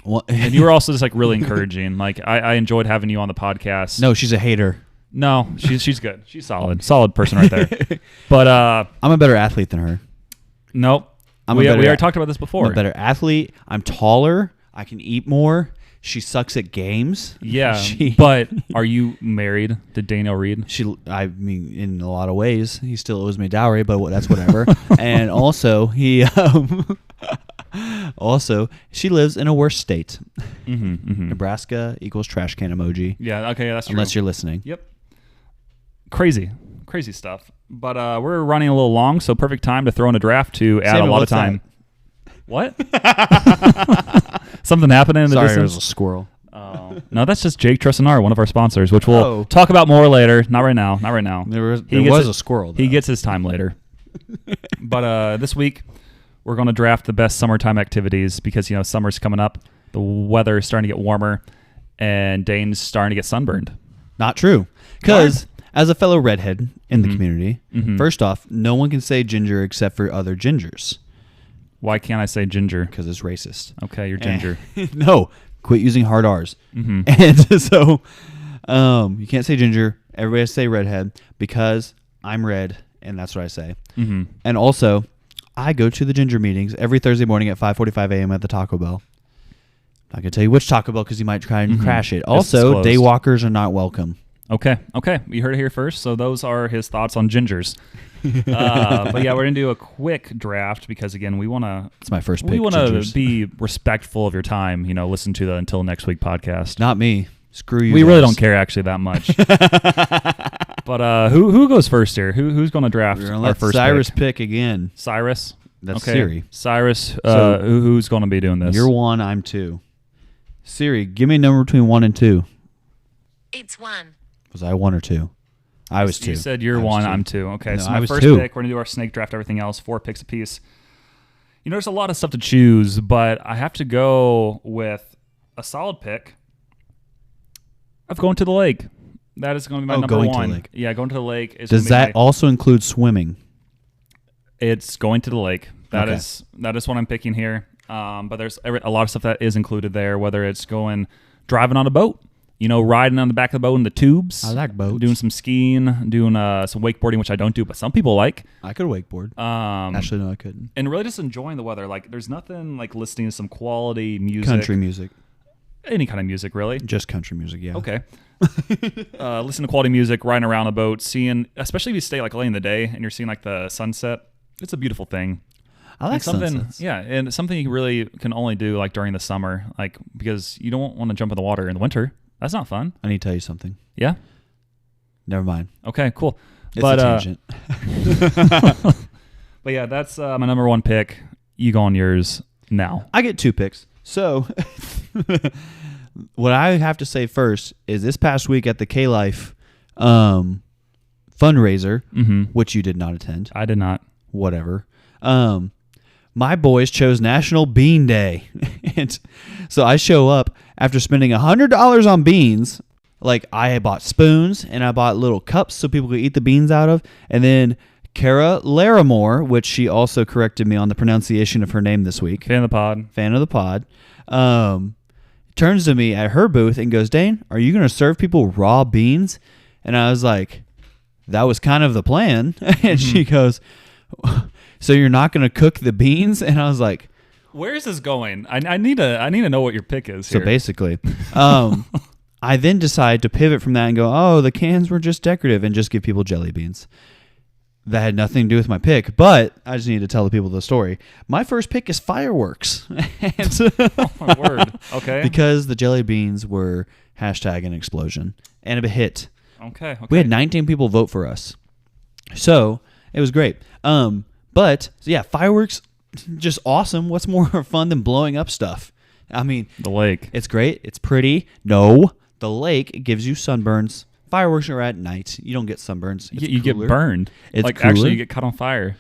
Well, and you were also just like really encouraging. Like I enjoyed having you on the podcast. No, she's a hater. No, she's good. She's solid person right there. But I'm a better athlete than her. Nope. We already talked about this before. I'm a better athlete. I'm taller. I can eat more. She sucks at games. Yeah, but are you married to Dane Reed? I mean, in a lot of ways, he still owes me dowry, but that's whatever. And also, she lives in a worse state. Nebraska equals trash can emoji. Yeah, okay, that's true. Unless you're listening. Yep. Crazy stuff. But we're running a little long, so perfect time to throw in a draft to add a lot of time. What? Something happening in the distance? Sorry, it was a squirrel. No, that's just Jake Tressinar, one of our sponsors, which we'll talk about more later. Not right now. There was a squirrel, though. He gets his time later. But this week, we're going to draft the best summertime activities because, summer's coming up. The weather is starting to get warmer, and Dane's starting to get sunburned. Not true. Because as a fellow redhead in the community, first off, no one can say ginger except for other gingers. Why can't I say ginger? Because it's racist. Okay, you're ginger. No, quit using hard R's. And so you can't say ginger. Everybody has to say redhead because I'm red, and that's what I say. And also, I go to the ginger meetings every Thursday morning at 5:45 a.m. at the Taco Bell. I can tell you which Taco Bell because you might try and crash it. Also, day walkers are not welcome. Okay. You heard it here first. So those are his thoughts on gingers. But yeah, we're going to do a quick draft because, again, we want to... It's my first pick, we want to be respectful of your time, listen to the Until Next Week podcast. Not me. Screw you. We really don't care, actually, that much. But who goes first here? Who's going to draft our first Cyrus pick again. Cyrus? That's Siri. Cyrus, who's going to be doing this? You're 1, I'm 2. Siri, give me a number between 1 and 2. It's 1. Was I 1 or 2? I was 2. You said you're I was 1, 2. I'm 2. Okay, No, so I my was first 2. pick, we're going to do our snake draft, everything else, 4 picks apiece. You know, there's a lot of stuff to choose, but I have to go with a solid pick of going to the lake. That is going to be my number going 1. to the lake. Yeah, going to the lake. Is Does that also include swimming? It's going to the lake. That Okay. is what I'm picking here. But there's a lot of stuff that is included there, whether it's driving on a boat, you know, riding on the back of the boat in the tubes. I like boats. Doing some skiing, doing some wakeboarding, which I don't do, but some people like. I could wakeboard. Actually, no, I couldn't. And really just enjoying the weather. Like, there's nothing like listening to some quality music. Country music. Any kind of music, really. Just country music, yeah. Okay. Listen to quality music, riding around a boat, seeing, especially if you stay like late in the day and you're seeing like the sunset. It's a beautiful thing. I like And something, sunsets. yeah, and it's something you really can only do like during the summer, like because you don't want to jump in the water in the winter. That's not fun. I need to tell you something. Yeah. Never mind. Okay. Cool. It's but a tangent. but yeah, that's my number 1 pick. You go on yours now. I get 2 picks. So, what I have to say first is this past week at the K-Life fundraiser, which you did not attend. I did not. Whatever. My boys chose National Bean Day. And so I show up after spending $100 on beans. Like, I bought spoons and I bought little cups so people could eat the beans out of. And then Kara Larimore, which she also corrected me on the pronunciation of her name this week. Fan of the pod. Fan of the pod. Turns to me at her booth and goes, Dane, are you going to serve people raw beans? And I was like, that was kind of the plan. And she goes, so you're not going to cook the beans? And I was like, Where is this going? I need to know what your pick is so here. basically, I then decide to pivot from that and go, oh, the cans were just decorative and just give people jelly beans. That had nothing to do with my pick, but I just need to tell the people the story. My first pick is fireworks. Oh my word. Okay. Because the jelly beans were hashtag an explosion and a hit. Okay. We had 19 people vote for us. So it was great. But so yeah, fireworks, just awesome. What's more fun than blowing up stuff? I mean, the lake. it's great. It's pretty. No, the lake gives you sunburns. Fireworks are at night. You don't get sunburns. It's You get cooler. burned. It's like cooler. actually you get caught on fire.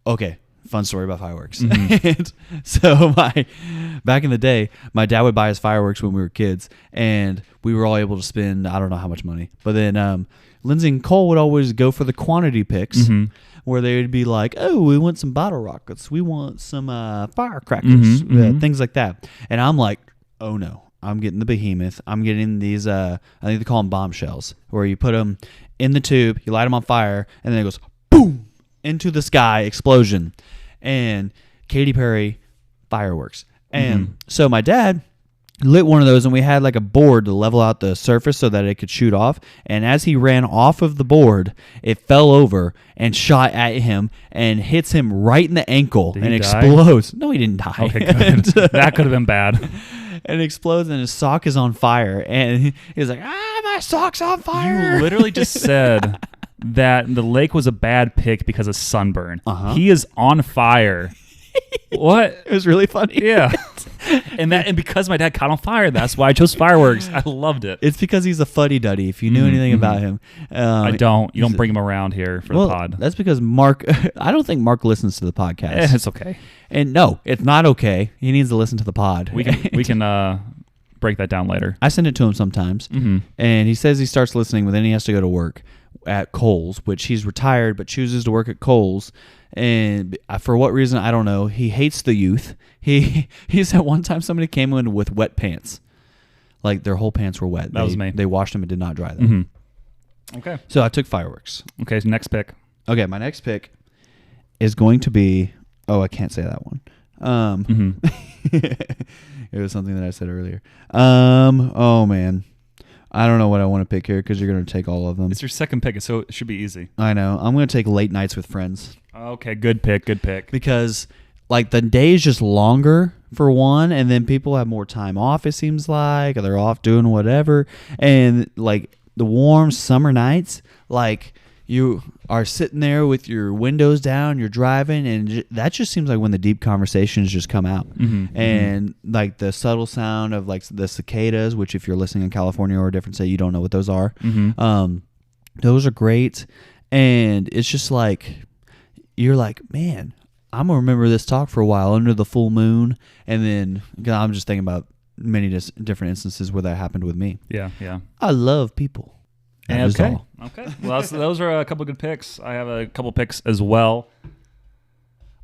Okay, fun story about fireworks. And so back in the day, my dad would buy us fireworks when we were kids, and we were all able to spend I don't know how much money. But then Lindsay and Cole would always go for the quantity picks, where they would be like, "Oh, we want some bottle rockets. We want some firecrackers, things like that." And I'm like, "Oh no." I'm getting the behemoth. I'm getting these, I think they call them bombshells, where you put them in the tube, you light them on fire, and then it goes boom into the sky, explosion. And Katy Perry fireworks. And so my dad lit one of those, and we had like a board to level out the surface so that it could shoot off. And as he ran off of the board, it fell over and shot at him and hits him right in the ankle and he die? explodes. No, he didn't die. Okay, good. That could have been bad. And it explodes, and his sock is on fire. And he's like, my sock's on fire. You literally just said that the lake was a bad pick because of sunburn. He is on fire. What? It was really funny. Yeah. And because my dad caught on fire, that's why I chose fireworks. I loved it. It's because he's a fuddy-duddy, if you knew anything about him. I don't. You don't bring him around here for the pod. That's because Mark, I don't think Mark listens to the podcast. It's okay. And no, it's not okay. He needs to listen to the pod. We can break that down later. I send it to him sometimes, and he says he starts listening, but then he has to go to work at Kohl's, which he's retired but chooses to work at Kohl's. And for what reason, I don't know. He hates the youth. He said one time somebody came in with wet pants. Like their whole pants were wet. That was me. They washed them and did not dry them. Okay. So I took fireworks. Okay, so next pick. Okay, my next pick is going to be... Oh, I can't say that one. It was something that I said earlier. Oh, man. I don't know what I want to pick here because you're going to take all of them. It's your second pick, so it should be easy. I know. I'm going to take Late Nights with Friends. Okay, good pick. Because, like, the day is just longer, for one, and then people have more time off, it seems like, or they're off doing whatever. And, like, the warm summer nights, like, you are sitting there with your windows down, you're driving, and that just seems like when the deep conversations just come out. And like the subtle sound of like the cicadas, which if you're listening in California or a different state, you don't know what those are. Those are great. And it's just like, you're like, man, I'm going to remember this talk for a while under the full moon. And then I'm just thinking about many different instances where that happened with me. Yeah. I love people. Okay. Well, those are a couple good picks. I have a couple picks as well.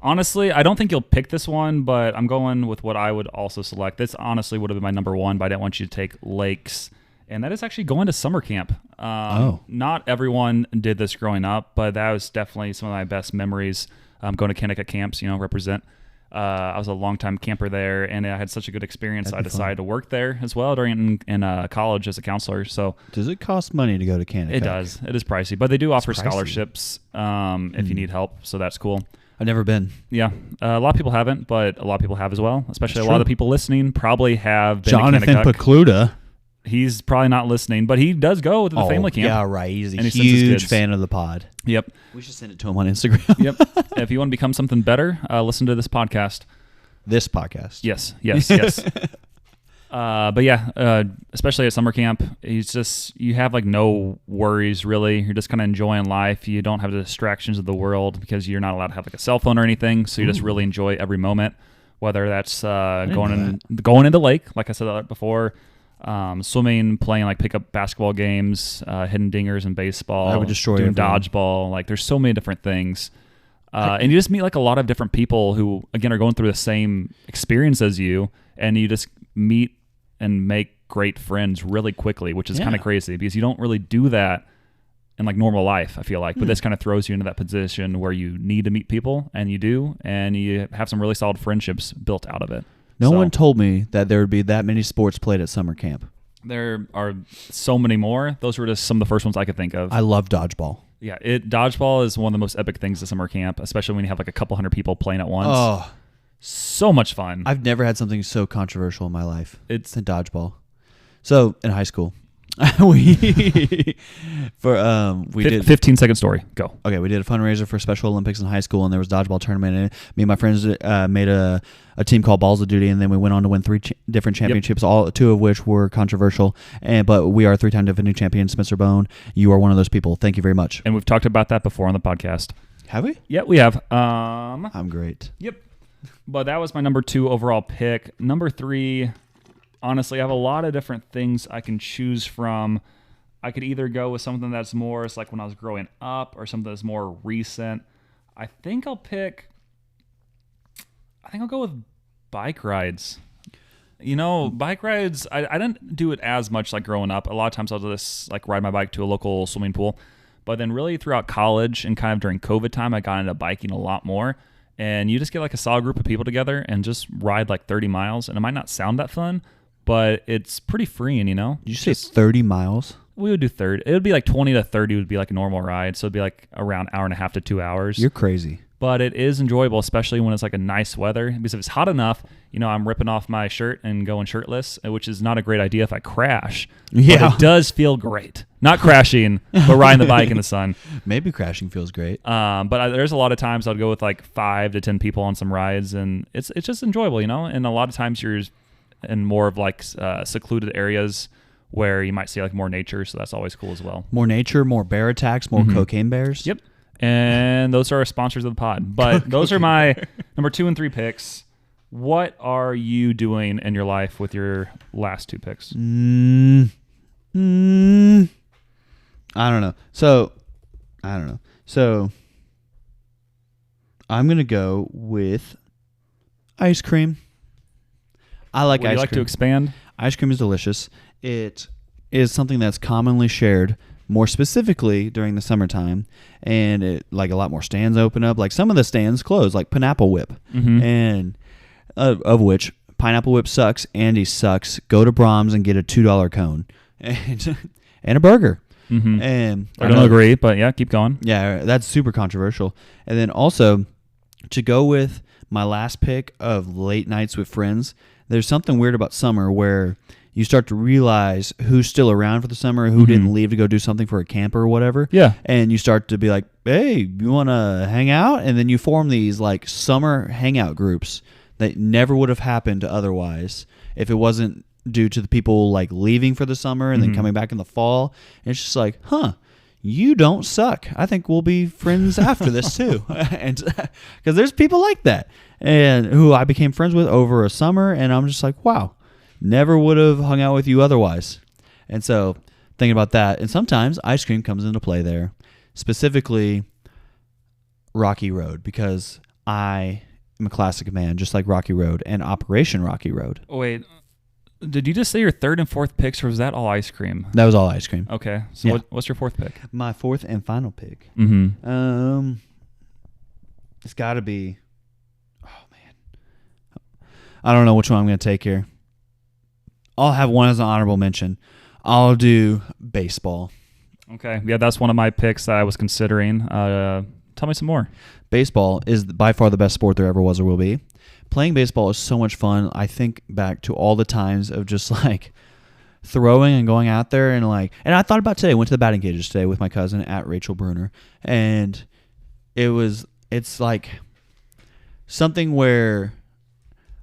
Honestly, I don't think you'll pick this one, but I'm going with what I would also select. This honestly would have been my number one, but I didn't want you to take lakes. And that is actually going to summer camp. Not everyone did this growing up, but that was definitely some of my best memories. Going to Kanaka camps, represent. I was a longtime camper there, and I had such a good experience. I decided to work there as well during in college as a counselor. So, does it cost money to go to Kanaka? It does. It is pricey, but they do offer scholarships if you need help. So that's cool. I've never been. Yeah, a lot of people haven't, but a lot of people have as well. Especially a lot of the people listening probably have been. Jonathan Pecluda. He's probably not listening, but he does go to the family camp. Yeah, right. He's a huge fan of the pod. Yep. We should send it to him on Instagram. Yep. If you want to become something better, listen to this podcast. This podcast. Yes. But yeah, especially at summer camp, you have like no worries really. You're just kind of enjoying life. You don't have the distractions of the world because you're not allowed to have like a cell phone or anything. So you just really enjoy every moment, whether that's going in the lake, like I said before, swimming, playing like pickup basketball games, hitting dingers in baseball, I would destroy doing everyone. dodgeball. Like there's so many different things. And you just meet like a lot of different people who, again, are going through the same experience as you, and you just meet and make great friends really quickly, which is kind of crazy because you don't really do that in like normal life, I feel like. But this kind of throws you into that position where you need to meet people, and you do, and you have some really solid friendships built out of it. No one told me that there would be that many sports played at summer camp. There are so many more. Those were just some of the first ones I could think of. I love dodgeball. Yeah, dodgeball is one of the most epic things at summer camp, especially when you have like a couple hundred people playing at once. Oh, so much fun. I've never had something so controversial in my life. It's a dodgeball. So in high school, we did 15-second story. Go. Okay, we did a fundraiser for Special Olympics in high school, and there was a dodgeball tournament. And me and my friends made a team called Balls of Duty, and then we went on to win 3 different championships, all 2 of which were controversial. But we are a 3-time defending champion, Spencer Bone. You are one of those people. Thank you very much. And we've talked about that before on the podcast. Have we? Yeah, we have. I'm great. Yep. But that was my number 2 overall pick. Number 3, honestly, I have a lot of different things I can choose from. I could either go with something that's more it's like when I was growing up or something that's more recent. I think I'll go with bike rides. Bike rides, I didn't do it as much like growing up. A lot of times I'll just like ride my bike to a local swimming pool. But then really throughout college and kind of during COVID time, I got into biking a lot more. And you just get like a solid group of people together and just ride like 30 miles. And it might not sound that fun, but it's pretty freeing, Did you say 30 miles? We would do 30. It would be like 20 to 30 would be like a normal ride. So it'd be like around hour and a half to 2 hours. You're crazy. But it is enjoyable, especially when it's like a nice weather. Because if it's hot enough, I'm ripping off my shirt and going shirtless, which is not a great idea if I crash. Yeah. But it does feel great. Not crashing, but riding the bike in the sun. Maybe crashing feels great. But there's a lot of times I'd go with like 5 to 10 people on some rides, and it's just enjoyable, And a lot of times you're in more of like secluded areas where you might see like more nature, so that's always cool as well. More nature, more bear attacks, more cocaine bears. Yep. And those are our sponsors of the pod. But those are my number 2 and 3 picks. What are you doing in your life with your last 2 picks? I don't know. So I'm going to go with ice cream. I like ice cream. Would you like to expand? Ice cream is delicious. It is something that's commonly shared, more specifically during the summertime, and it like a lot more stands open up. Like some of the stands close, like Pineapple Whip, and of which Pineapple Whip sucks. Andy sucks. Go to Brahms and get a $2 cone and a burger. And I don't agree, but yeah, keep going. Yeah, that's super controversial. And then also to go with my last pick of late nights with friends, there's something weird about summer where you start to realize who's still around for the summer, who didn't leave to go do something for a camp or whatever. Yeah. And you start to be like, hey, you want to hang out? And then you form these like summer hangout groups that never would have happened otherwise if it wasn't due to the people like leaving for the summer and then coming back in the fall. And it's just like, you don't suck. I think we'll be friends after this too. And because there's people like that and who I became friends with over a summer. And I'm just like, wow, never would have hung out with you otherwise. And so thinking about that. And sometimes ice cream comes into play there, specifically Rocky Road, because I am a classic man, just like Rocky Road and Operation Rocky Road. Wait, did you just say your third and fourth picks, or was that all ice cream? That was all ice cream. Okay, so what's your fourth pick? My fourth and final pick. It's got to be. Oh man, I don't know which one I'm going to take here. I'll have one as an honorable mention. I'll do baseball. Okay, yeah, that's one of my picks that I was considering. Tell me some more. Baseball is by far the best sport there ever was or will be. Playing baseball is so much fun. I think back to all the times of just like throwing and going out there and I thought about today. I went to the batting cages today with my cousin at Rachel Bruner, and it's like something where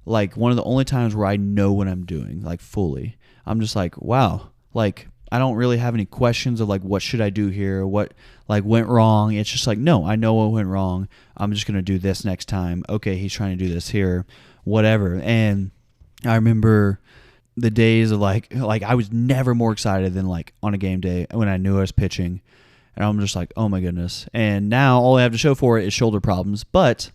like one of the only times where I know what I'm doing, like fully. I'm just like, wow, like I don't really have any questions of like what should I do here, what like went wrong. It's just like, no, I know what went wrong. I'm just going to do this next time. Okay, he's trying to do this here, whatever. And I remember the days of like I was never more excited than like on a game day when I knew I was pitching. And I'm just like, oh my goodness. And now all I have to show for it is shoulder problems, but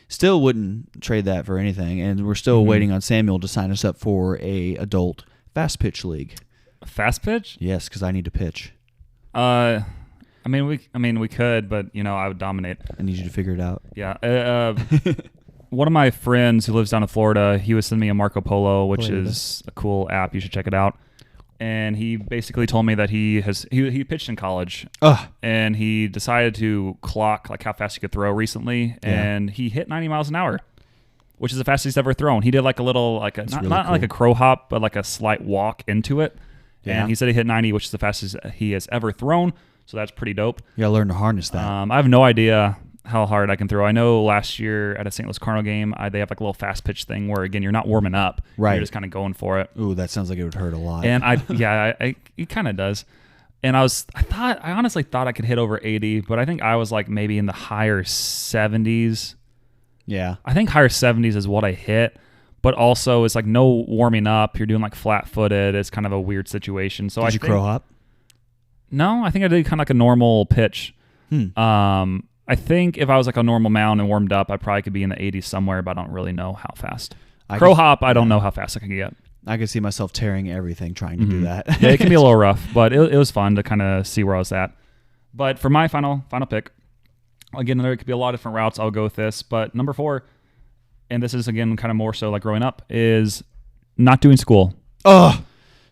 still wouldn't trade that for anything. And we're still waiting on Samuel to sign us up for a adult fast pitch league. Fast pitch? Yes, because I need to pitch. I mean, we could, but I would dominate. I need you to figure it out. Yeah. One of my friends who lives down in Florida, he was sending me a Marco Polo, which is a cool app. You should check it out. And he basically told me that he pitched in college, and he decided to clock like how fast he could throw recently, and he hit 90 miles an hour, which is the fastest he's ever thrown. He did like a little not really cool. Like a crow hop, but like a slight walk into it. Yeah. And he said he hit 90, which is the fastest he has ever thrown. So that's pretty dope. You gotta learn to harness that. I have no idea how hard I can throw. I know last year at a St. Louis Cardinal game, they have like a little fast pitch thing where, again, you're not warming up. Right. You're just kind of going for it. Ooh, that sounds like it would hurt a lot. And it kind of does. And I honestly thought I could hit over 80, but I think I was like maybe in the higher 70s. Yeah. I think higher 70s is what I hit. But also, it's like no warming up. You're doing like flat-footed. It's kind of a weird situation. So Did you crow hop? No, I think I did kind of like a normal pitch. I think if I was like a normal mound and warmed up, I probably could be in the 80s somewhere, but I don't really know how fast. Crow hop, I don't know how fast I can get. I could see myself tearing everything trying to do that. Yeah, it can be a little rough, but it was fun to kind of see where I was at. But for my final pick, again, there could be a lot of different routes. I'll go with this. But number 4, and this is, again, kind of more so like growing up, is not doing school. Oh,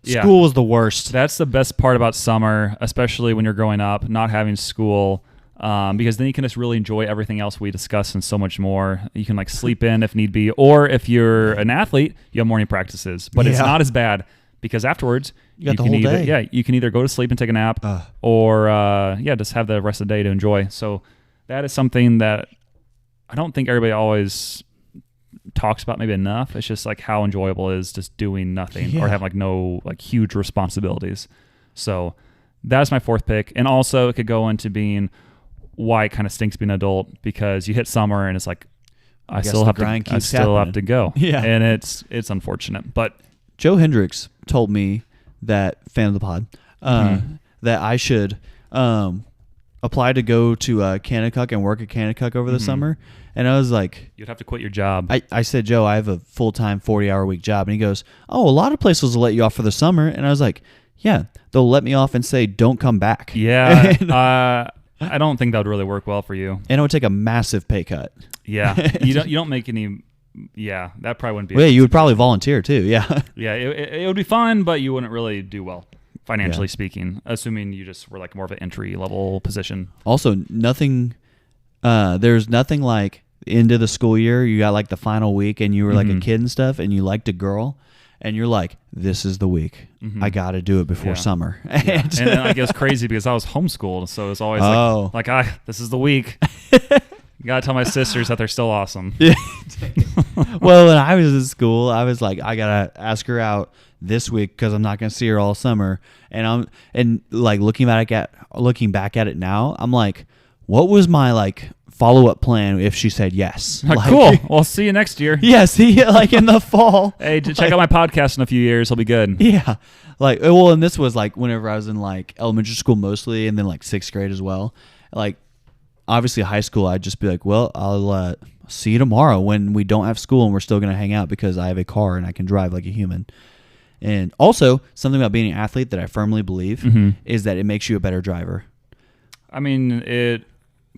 school was the worst. That's the best part about summer, especially when you're growing up, not having school, because then you can just really enjoy everything else we discuss and so much more. You can like sleep in if need be, or if you're an athlete, you have morning practices. But it's not as bad because afterwards you can you can either go to sleep and take a nap, or just have the rest of the day to enjoy. So that is something that I don't think everybody always talks about maybe enough. It's just like how enjoyable it is just doing nothing or having like no like huge responsibilities. So that's my 4th pick. And also it could go into being why it kind of stinks being an adult, because you hit summer and it's like I still have to go. Yeah. And it's unfortunate. But Joe Hendricks told me, that fan of the pod, that I should apply to go to Kanakuk and work at Kanakuk over the summer. And I was like, you'd have to quit your job. I said, Joe, I have a full-time 40-hour week job. And he goes, oh, a lot of places will let you off for the summer. And I was like, yeah, they'll let me off and say, don't come back. Yeah. I don't think that would really work well for you. And it would take a massive pay cut. Yeah. You don't make any. Yeah, that probably wouldn't be. Well, you would probably volunteer too. Yeah. Yeah, it would be fun, but you wouldn't really do well financially speaking, assuming you just were like more of an entry level position. Also, nothing. There's nothing like end of the school year. You got like the final week, and you were like a kid and stuff, and you liked a girl, and you're like, this is the week. Mhm. I got to do it before Yeah. summer. Yeah. And then like, it was crazy because I was homeschooled, so it was always Oh. like this is the week. You gotta tell my sisters that they're still awesome. Yeah. Well, when I was in school, I was like, I gotta ask her out this week because I'm not gonna see her all summer. And like looking back at it now, I'm like, what was my like follow up plan if she said yes? Like, Like, cool. Well, see you next year. Yeah, see, like in the fall. Hey, check out my podcast in a few years. He'll be good. Yeah. Like, well, and this was like whenever I was in like elementary school mostly, and then like 6th grade as well. Like, obviously high school, I'd just be like, well, I'll see you tomorrow when we don't have school and we're still going to hang out because I have a car and I can drive like a human. And also, something about being an athlete that I firmly believe is that it makes you a better driver. I mean, it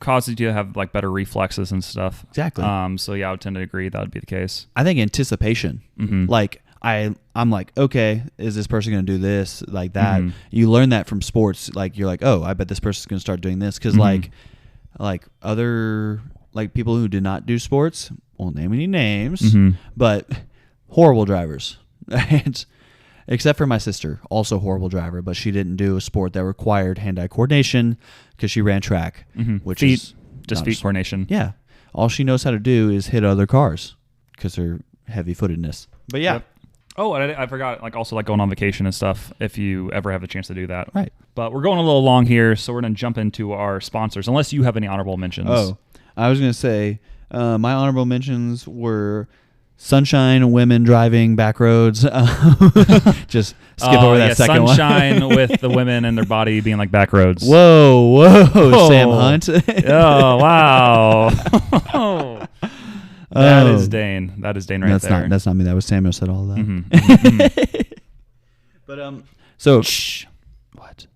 causes you to have like better reflexes and stuff. Exactly. So yeah, I would tend to agree that would be the case. I think anticipation. Like, I'm like, okay, is this person going to do this, like that? You learn that from sports. Like, you're like, oh, I bet this person's going to start doing this. Because like other like people who did not do sports, won't name any names, but horrible drivers. And except for my sister, also horrible driver, but she didn't do a sport that required hand-eye coordination because she ran track, which Feet, is just not feet coordination. Yeah, all she knows how to do is hit other cars because her heavy-footedness. But yeah. Yep. Oh, and I forgot, like also like going on vacation and stuff, if you ever have the chance to do that. Right. But we're going a little long here, so we're going to jump into our sponsors, unless you have any honorable mentions. Oh, I was going to say my honorable mentions were Sunshine, women driving back roads. Just skip over that second Sunshine with the women and their body being like back roads. Whoa, Sam Hunt. Oh, wow. That is Dane. That is Dane right there. That's not me. That was Samuel said all of that. But so Shh. what?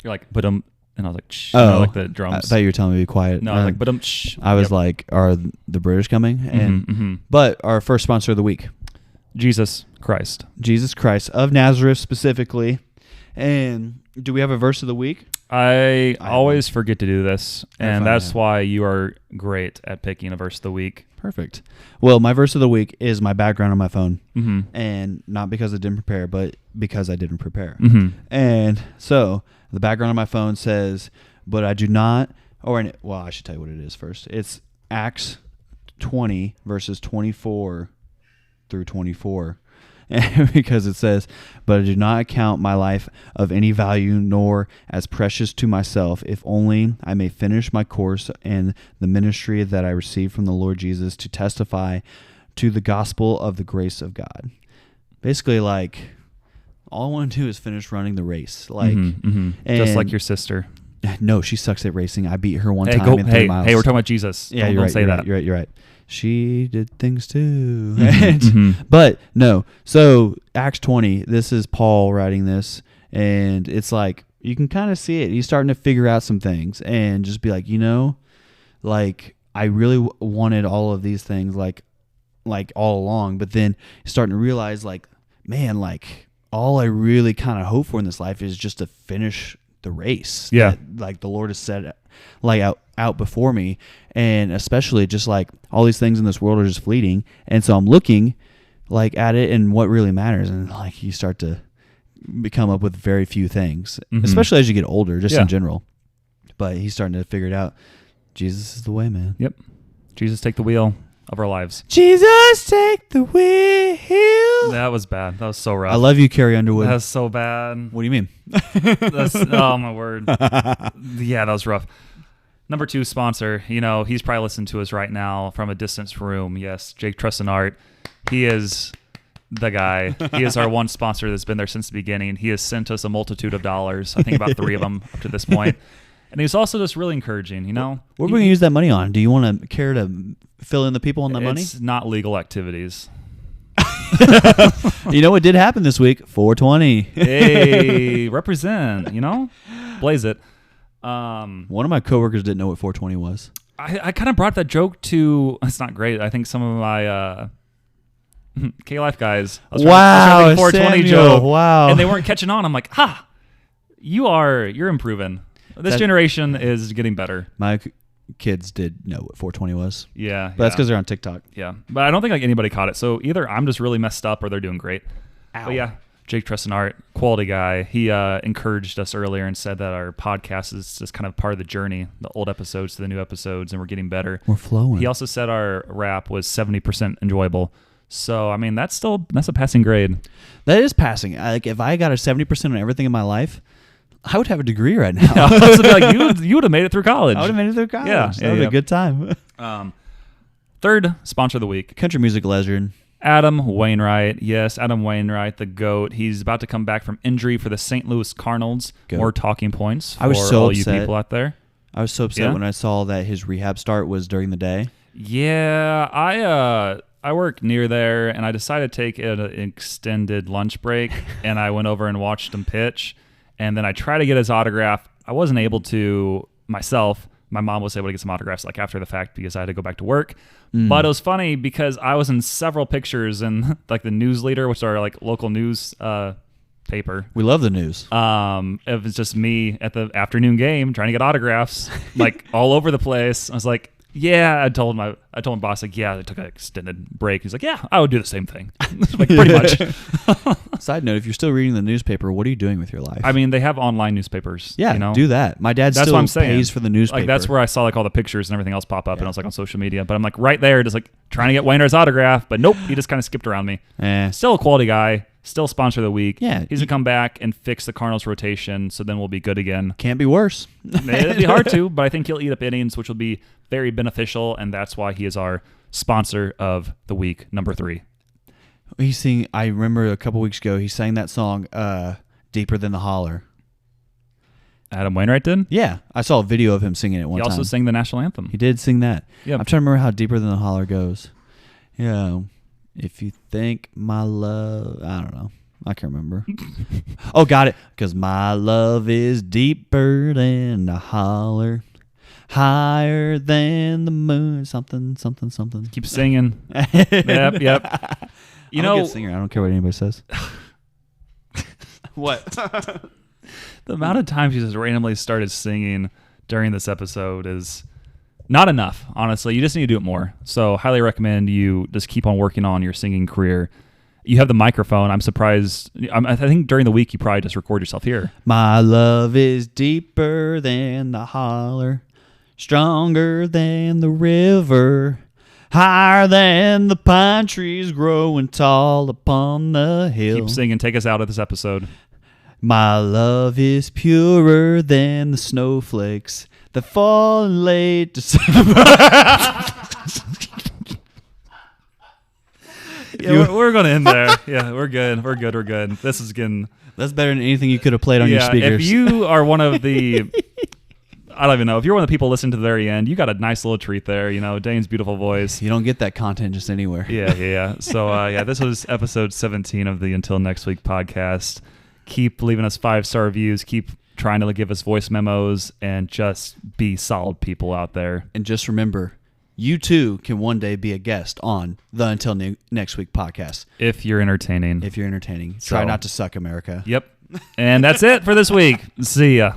You're like, but and I was like, shh. Oh, You know, like the I drums. thought you were telling me to be quiet. No, I was like, but shh. I was like, are the British coming? And but our first sponsor of the week, Jesus Christ. Jesus Christ of Nazareth specifically. And do we have a verse of the week? I always forget to do this, and fine, that's why you are great at picking a verse of the week. Perfect. Well, my verse of the week is my background on my phone. And not because I didn't prepare, but because I didn't prepare. And so the background on my phone says, but I do not, well, I should tell you what it is first. It's Acts 20, verses 24 through 24. Because it says, but I do not account my life of any value nor as precious to myself, if only I may finish my course and the ministry that I received from the Lord Jesus to testify to the gospel of the grace of God. Basically, like, all I want to do is finish running the race. Like, Just like your sister. No, she sucks at racing. I beat her one time in 3 miles. Hey, we're talking about Jesus. Yeah, don't say that. You're right. She did things too. But no. So Acts 20, this is Paul writing this, and it's like you can kind of see it. He's starting to figure out some things and just be like, like I really wanted all of these things like all along, but then he's starting to realize like, man, like all I really kind of hope for in this life is just to finish the race. Yeah. That, like the Lord has set like out before me, and especially just like all these things in this world are just fleeting, and so I'm looking like at it and what really matters, and like you start to come up with very few things, especially as you get older, just in general. But he's starting to figure it out. Jesus is the way, man. Yep. Jesus, take the wheel of our lives. Jesus, take the wheel. That was bad. That was so rough. I love you, Carrie Underwood. That was so bad. What do you mean? Oh, my word. Yeah, that was rough. Number 2 sponsor, he's probably listening to us right now from a distance room. Yes, Jake Trustinart. He is the guy. He is our one sponsor that's been there since the beginning. He has sent us a multitude of dollars. I think about 3 of them up to this point. And he's also just really encouraging, What are we going to use that money on? Do you want to care to fill in the people on that money? It's not legal activities. You know what did happen this week? 420. Hey, represent, blaze it. One of my coworkers didn't know what 420 was. I kind of brought that joke to, it's not great. I think some of my K-Life guys. I was trying to think 420 Samuel, joke. wow. And they weren't catching on. I'm like, you're improving. This generation is getting better. My kids did know what 420 was. Yeah. But that's because they're on TikTok. Yeah. But I don't think like anybody caught it. So either I'm just really messed up or they're doing great. But yeah, Jake Tressenart, quality guy. He encouraged us earlier and said that our podcast is just kind of part of the journey, the old episodes to the new episodes, and we're getting better. We're flowing. He also said our rap was 70% enjoyable. So, I mean, that's a passing grade. That is passing. If I got a 70% on everything in my life, I would have a degree right now. I was like, you would have made it through college. I would have made it through college. Yeah, That would be a good time. Third sponsor of the week, Country music legend. Adam Wainwright. Yes, Adam Wainwright, the GOAT. He's about to come back from injury for the St. Louis Cardinals. Goat. More talking points for I was so all upset. you people out there. I was so upset Yeah? when I saw that his rehab start was during the day. Yeah, I work near there, and I decided to take an extended lunch break, and I went over and watched him pitch, and then I tried to get his autograph. I wasn't able to myself. My mom was able to get some autographs like after the fact because I had to go back to work. But it was funny because I was in several pictures in like the News Leader, which are like local news paper. We love the news. It was just me at the afternoon game trying to get autographs, like all over the place. I was like, yeah, I told my boss, like, yeah, I took an extended break. He's like, yeah, I would do the same thing. Like, pretty much. Side note, if you're still reading the newspaper, what are you doing with your life? I mean, they have online newspapers. yeah, you know? do that. My dad That's still what I'm saying. pays for the newspaper. Like, that's where I saw like all the pictures and everything else pop up, and Yeah. I was like on social media. But I'm like right there, just like trying to get Wayner's autograph, but nope, he just kind of skipped around me. Still a quality guy. Still sponsor of the week. Yeah. He's going to come back and fix the Cardinals rotation, so then we'll be good again. Can't be worse. It'll be hard to, but I think he'll eat up innings, which will be very beneficial, and that's why he is our sponsor of the week, number 3. I remember a couple weeks ago, he sang that song, Deeper Than the Holler. Adam Wainwright did? Yeah, I saw a video of him singing it one He time. also sang the national anthem. He did sing that. Yeah. I'm trying to remember how Deeper Than the Holler goes. Yeah. If you think my love, I don't know. I can't remember. Oh, got it. Because my love is deeper than the holler, higher than the moon. Something. Keep singing. Yep. You I'm know, a good singer. I don't care what anybody says. What? the amount of times you just randomly started singing during this episode is not enough, honestly. You just need to do it more. So highly recommend you just keep on working on your singing career. You have the microphone. I'm surprised. I think during the week you probably just record yourself here. My love is deeper than the holler, stronger than the river, higher than the pine trees growing tall upon the hill. Keep singing. Take us out of this episode. My love is purer than the snowflakes that fall in late December. Yeah, we're going to end there. Yeah, we're good. This is getting... That's better than anything you could have played on your speakers. If you are one of the... I don't even know. If you're one of the people listening to the very end, you got a nice little treat there. You know, Dane's beautiful voice. You don't get that content just anywhere. Yeah. So, this was episode 17 of the Until Next Week podcast. Keep leaving us 5-star reviews. Keep trying to give us voice memos and just be solid people out there. And just remember, you too can one day be a guest on the Until Next Week podcast. If you're entertaining. If you're entertaining. Try So- not to suck, America. Yep. And that's it for this week. See ya.